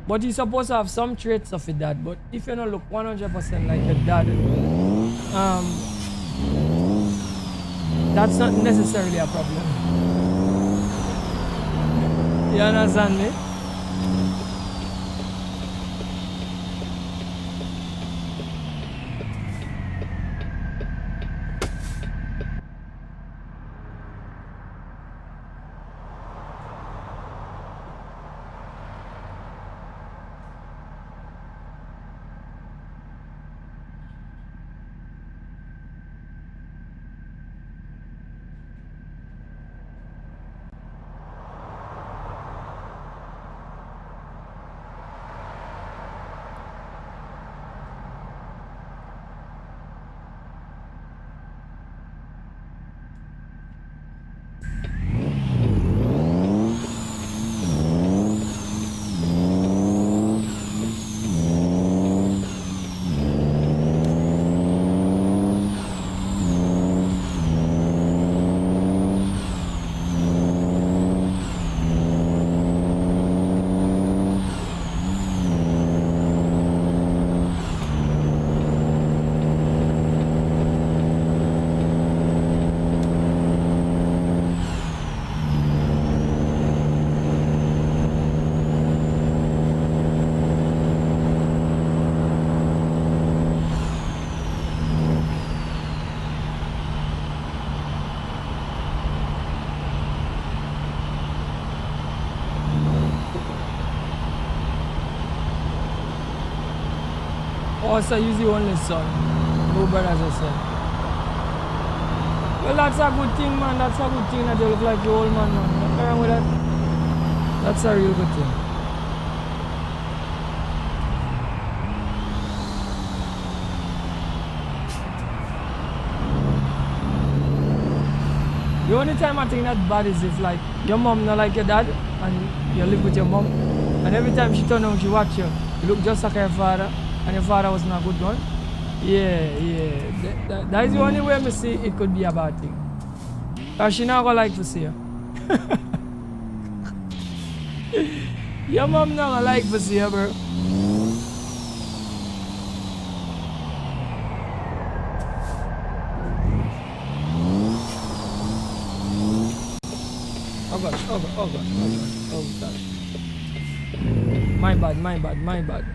but you're supposed to have some traits of your dad. But if you don't look 100% like your dad, that's not necessarily a problem. You understand me? Also, use the only son. No brothers or son. Well, that's a good thing, man. That's a good thing that you look like your old man, man. Nothing wrong with that. That's a real good thing. The only time I think that's bad is if, like, your mom not like your dad and you live with your mom, and every time she turn on, she watch you, you look just like her father. And your father was not a good one? Yeah. That is the only way I see it could be a bad thing. Because she not gonna like to see you. Your mom not gonna like to see you, bro. Oh gosh. My bad.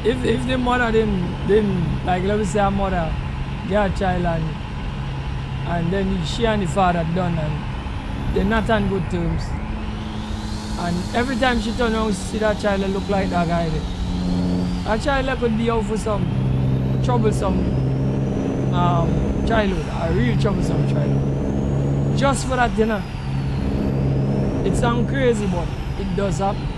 if the mother didn't like, let me say a mother get a child and then she and the father done and they're not on good terms, and every time she turn around see that child look like that guy there, that child could be out for some troublesome childhood, a real troublesome childhood, just for that, you know. It sounds crazy, but it does happen.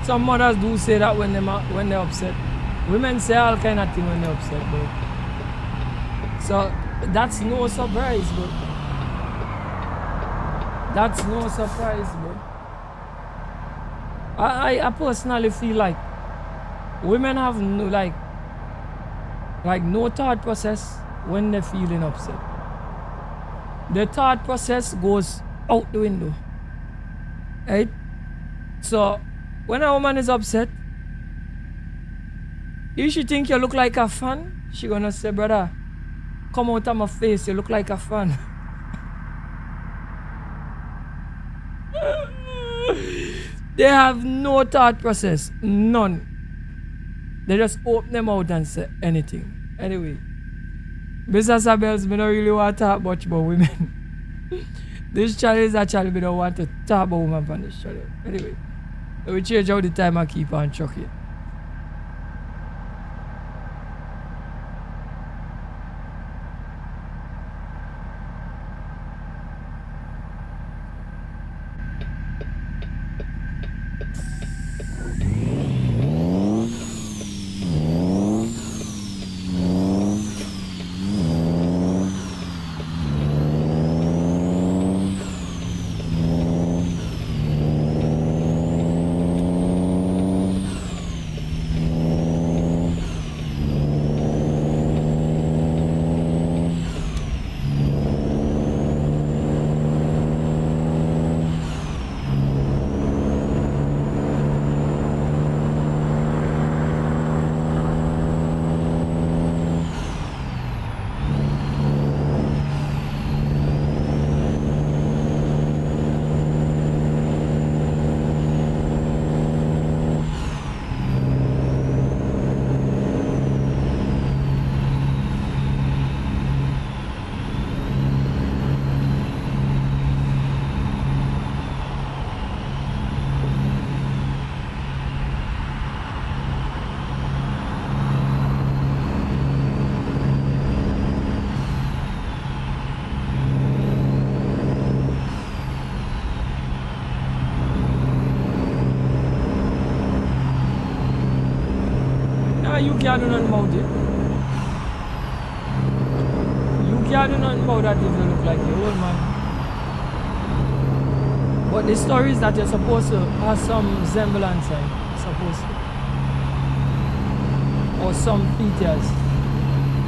Some mothers do say that when they're upset. Women say all kind of things when they're upset, but so that's no surprise, but that's no surprise, but I personally feel like women have no like no thought process when they're feeling upset. The thought process goes out the window, right? So when a woman is upset, if she think you look like a fan, she gonna say, brother, come out of my face, you look like a fan. They have no thought process, none. They just open them out and say anything. Anyway, Mr. Sabels, I don't really want to talk much about women. This channel is actually, we don't want to talk about women on this channel. Anyway. We change all the time and keep on trucking. You can't do nothing about it. You can't do nothing about that if you look like the old man. But the story is that you're supposed to have some semblance, supposed to. Or some features.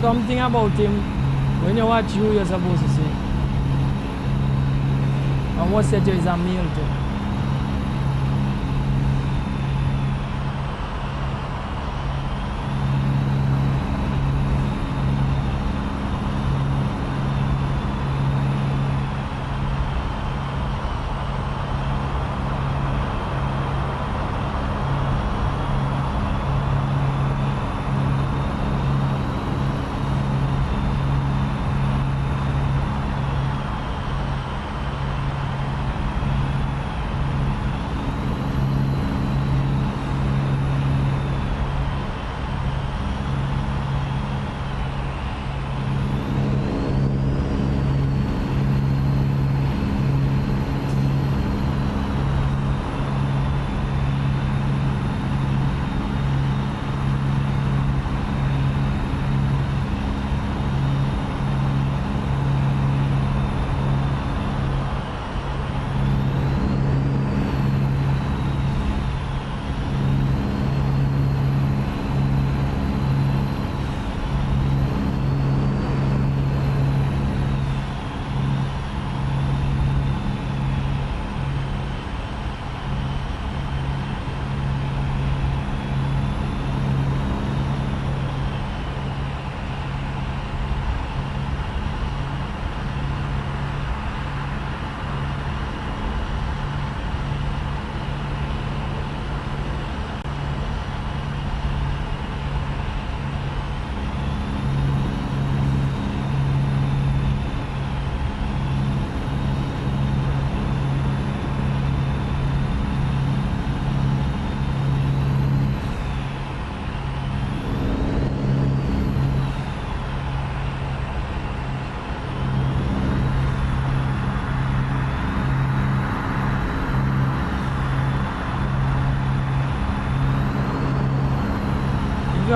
Something about him, when you watch you, you're supposed to say. And what said you is a male too.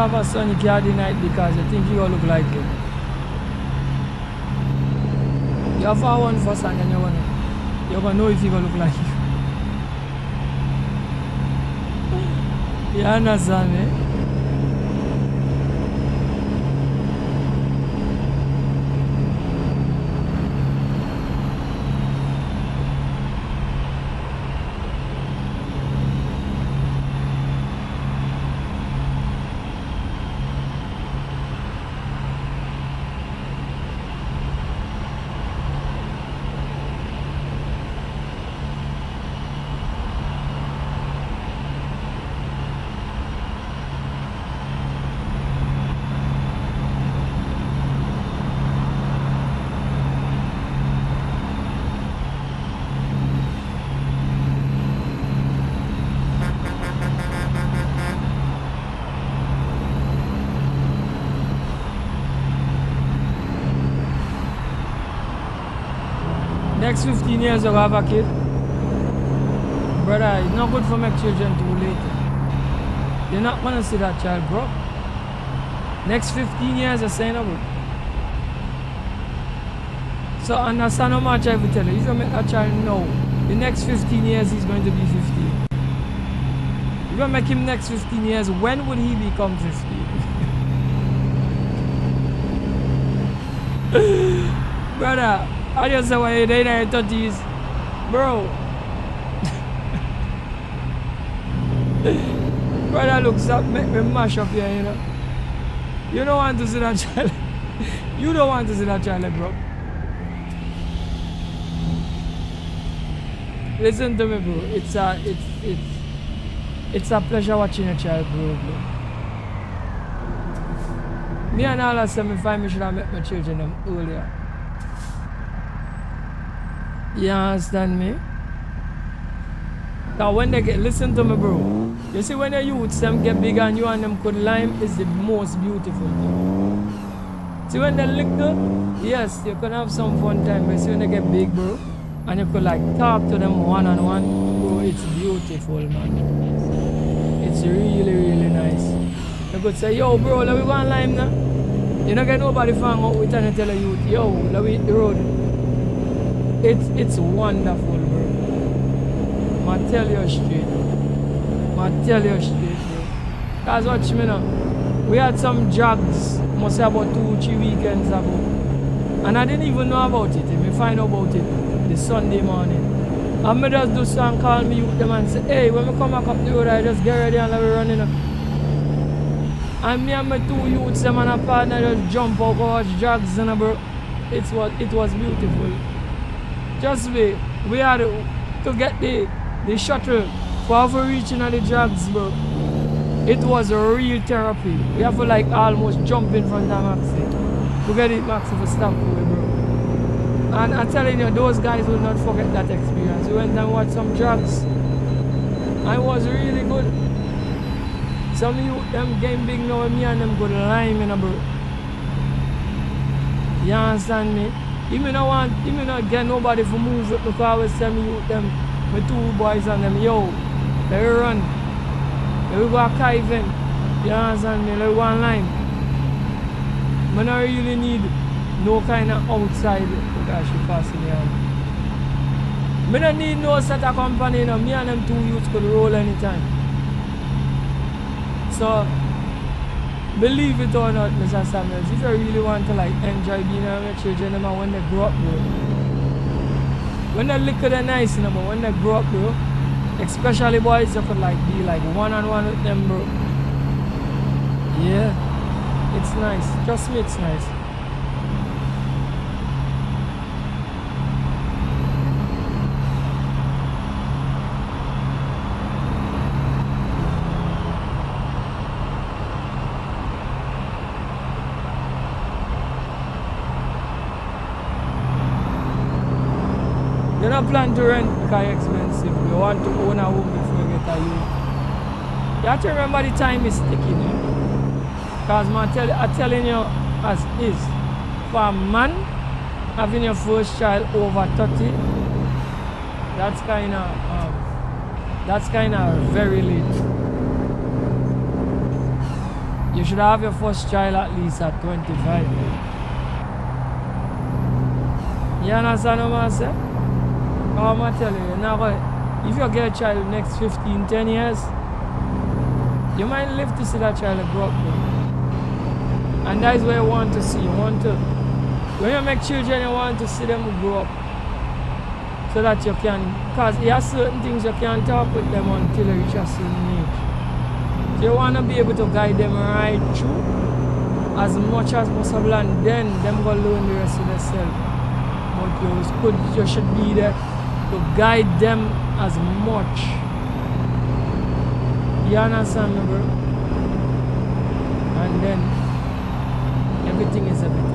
have a son you can't deny it because you think you gonna look like him. You have one first and then you're gonna know if you gonna look like you. You understand me? Next 15 years you'll have a kid. Brother, it's not good for make children too late. You're not gonna see that child grow up. Next 15 years you're saying about. So understand how much I will tell you. If you make a child now, the next 15 years he's going to be 15. If you make him next 15 years, when would he become 15? Brother, I just say why you're in your 30s. Bro. Brother, look, stop make me mash up here, you know. You don't want to see that child. You don't want to see that child, bro. Listen to me, bro. It's a pleasure watching a child grow, bro. Me and all of them, if I should have met my children them earlier. You understand me? Now when they get, listen to me, bro. You see when the youths them get big and you and them could lime is the most beautiful thing. See when they're little, yes, you can have some fun time, but see when they get big, bro, and you could like talk to them one-on-one, bro, it's beautiful, man. It's really, really nice. You could say, yo, bro, let me go and lime now. You don't get nobody fang out with and you tell a youth, yo, let me hit the road. It's wonderful, bro. I tell you straight. I tell you straight, bro. Cause watch me now. We had some jogs, must say about 2-3 weekends ago. And I didn't even know about it. I find out about it the Sunday morning. And me just do some call me youth them and say, hey, when we come back up the road, I just get ready and let me run in. And me and my 2 youths them and a partner just jump out, go watch jogs and bro. It was beautiful. Just we had to get the shuttle for reaching the jogs, bro. It was a real therapy. We have to like almost jump in front of Maxi. To get it Maxi for stop away, bro. And I'm telling you, those guys will not forget that experience. We went and watched some jogs. And it was really good. Some of you, them game big now, me and them good lime in a bro. You understand me? He may not get nobody to move it because I always tell me you them, my 2 boys and them, yo, let me run. Let me go a kiving. You understand me? Let me go online. I don't really need no kind of outside because she passing me on. I don't need no set of company, you know. Me and them 2 youths could roll anytime. So believe it or not, Mr. Samuels, if you really want to like enjoy being around your children and when they grow up, bro. When they're little, they're nice, you know, but when they grow up, bro, especially boys, you could like be like one-on-one with them, bro. Yeah, it's nice. Trust me, it's nice. You don't plan to rent because it's expensive. You want to own a home before you get a youth. You have to remember the time is ticking. Because I'm telling you as is, for a man having your first child over 30, that's kind of very late. You should have your first child at least at 25. You understand what I'm saying? I'm going to tell you, now, if you get a child next 15, 10 years, you might live to see that child grow up. And that is what you want to see. When you make children, you want to see them grow up. So that you can, because there are certain things you can't talk with them until they reach a certain age. So you want to be able to guide them right through as much as possible, and then them go learn the rest of themselves. But you should be there to guide them as much. You understand me, bro? And then everything is everything.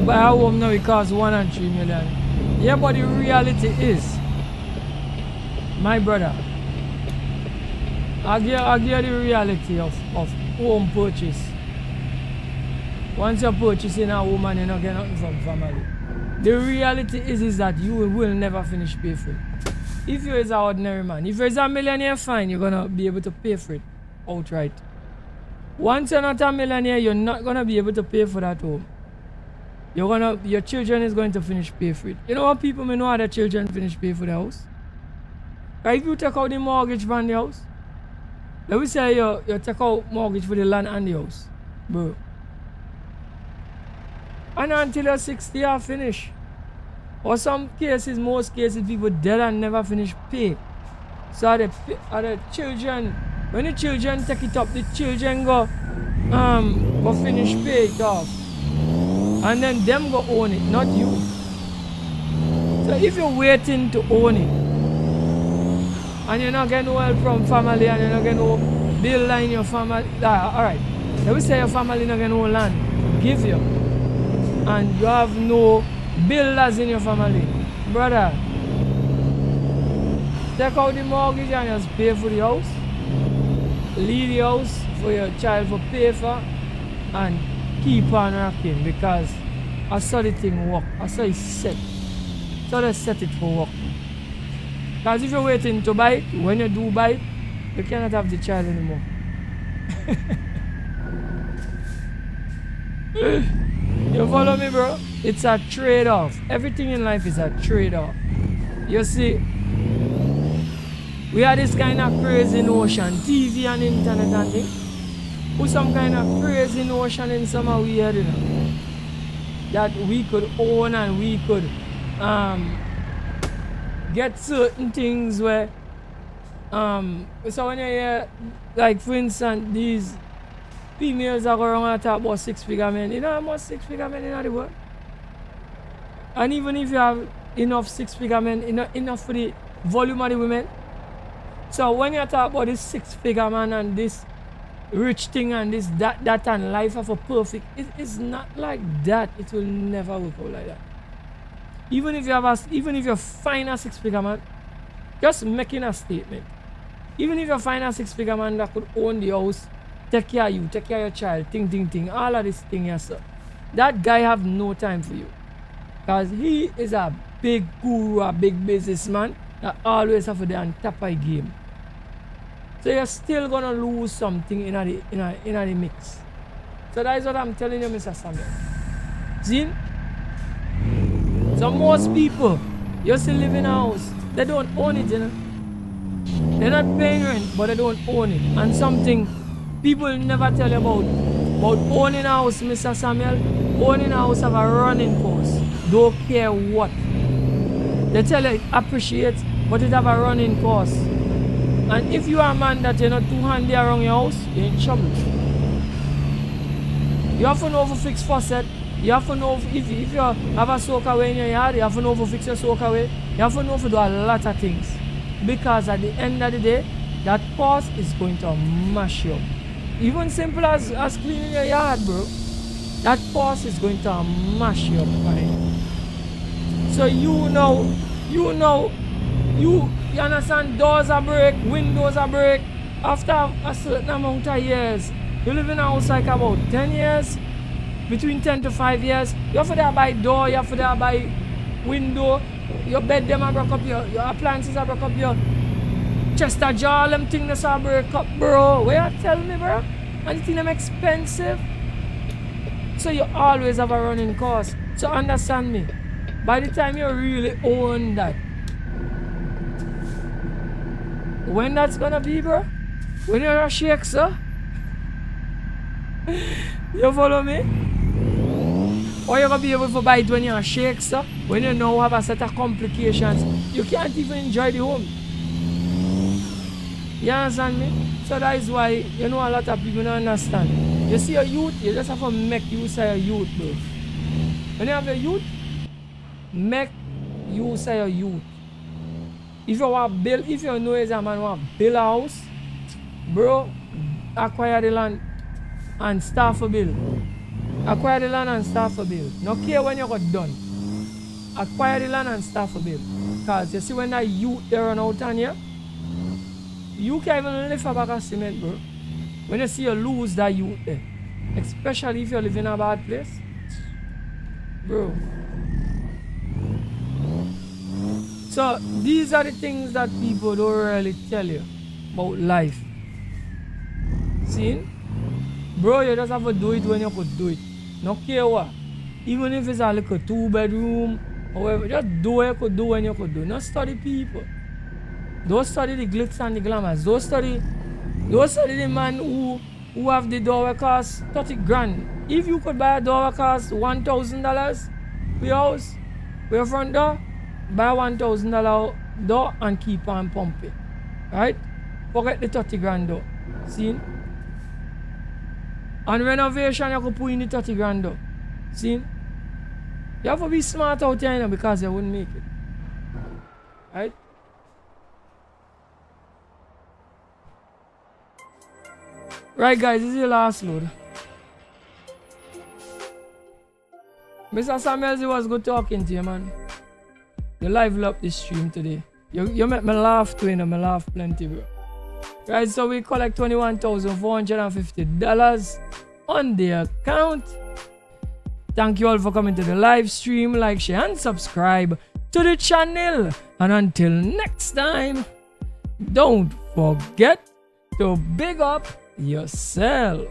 Buy a home now it costs 1 and 3 million. Yeah, but the reality is, my brother, I give the reality of home purchase. Once you're purchasing a home and you don't get nothing from family, the reality is that you will never finish pay for it. If you're an ordinary man, if you're a millionaire, fine, you're gonna be able to pay for it outright. Once you're not a millionaire, you're not gonna be able to pay for that home. Your children is going to finish pay for it. You know what people may know how their children finish pay for the house? If you take out the mortgage from the house, let me say you take out mortgage for the land and the house, bro. And until you're 60, you're finished. Or some cases, most cases, people dead and never finish pay. So the children, when the children take it up, the children go finish pay it off. And then them go own it, not you. So if you're waiting to own it, and you're not getting no help from family, and you're not getting no bill in your family, alright, let me say your family not getting no land, give you, and you have no builders in your family, brother, take out the mortgage and just pay for the house, leave the house for your child to pay for, and keep on rocking, because I saw the thing work. I saw it set. So they set it for work. Because if you're waiting to buy it, when you do buy it, you cannot have the child anymore. You follow me, bro? It's a trade-off. Everything in life is a trade-off. You see, we have this kind of crazy notion, TV and internet and things. Put some kind of crazy notion in some of we head, you know, that we could own and we could get certain things where so when you hear, like for instance, these females are going around and talk about 6-figure men. You know how much 6-figure men in the world? And even if you have enough 6-figure men, enough for the volume of the women. So when you talk about this 6-figure man and this rich thing and this, that and life of a perfect, it is not like that. It will never work out like that. Even if you find a 6-figure man, just making a statement. Even if you find a 6-figure man that could own the house, take care of you, take care of your child, ting, all of this thing, yes, sir. That guy have no time for you. Because he is a big guru, a big businessman that always have to be on top of the game. So you're still gonna lose something in the mix. So that is what I'm telling you, Mr. Samuel. See? So most people, you still live in a house, they don't own it, you know. They're not paying rent, but they don't own it. And something people never tell you about owning a house, Mr. Samuel. Owning a house have a running cost. Don't care what. They tell you appreciate, but it have a running cost. And if you are a man that you're not too handy around your house, you're in trouble. You have to know how to fix faucet. You have to know if you have a soak away in your yard, you have to know how to fix your soak away. You have to know how to do a lot of things. Because at the end of the day, that cost is going to mash you up. Even simple as cleaning your yard, bro. That cost is going to mash you up, right? So you understand, doors are break, windows are break. After a certain amount of years, you live in a house like about 10 years, between 10 to 5 years. You have to buy door, you have to buy window, your bed them are broke up, your appliances are broke up, your chest of jaw, them things are break up, bro. Where you tell me, bro? And the thing them expensive. So you always have a running cost. So understand me. By the time you really own that, when that's gonna be, bro? When you're a shake, sir? You follow me? Or you're gonna be able to buy it when you're a shake, sir? When you now have a set of complications, you can't even enjoy the home. You understand me? So that is why, you know, a lot of people don't understand. You see a youth, you just have to make use of your youth, bro. When you have a youth, make use of your youth. If you want to build, if you know as a man want to build a house, bro, acquire the land and start for build. Acquire the land and start for build. No care when you got done. Acquire the land and start for build. Because you see when that youth they run out on you, you can't even lift a bag of cement, bro. When you see you lose that youth there, especially if you live in a bad place, bro. So these are the things that people don't really tell you about life. See? Bro, you just have to do it when you could do it. No care what. Even if it's a little 2-bedroom, or whatever, just do what you could do when you could do. Not study people. Don't study the glitz and the glamours. Don't study the man who have the door that costs 30 grand. If you could buy a door that costs $1,000 for your house, for your front door, buy a $1,000 door and keep on pumping. Right? Forget the 30 grand door. See? And renovation, you could put in the 30 grand door. See? You have to be smart out here, you know, because you wouldn't make it. Right? Right, guys, this is the last load. Mr. Samuels, it was good talking to you, man. You liven up this stream today. You make me laugh too, you know, me laugh plenty, bro. Right, so we collect $21,450 on the account. Thank you all for coming to the live stream. Like, share, and subscribe to the channel. And until next time, don't forget to big up yourself.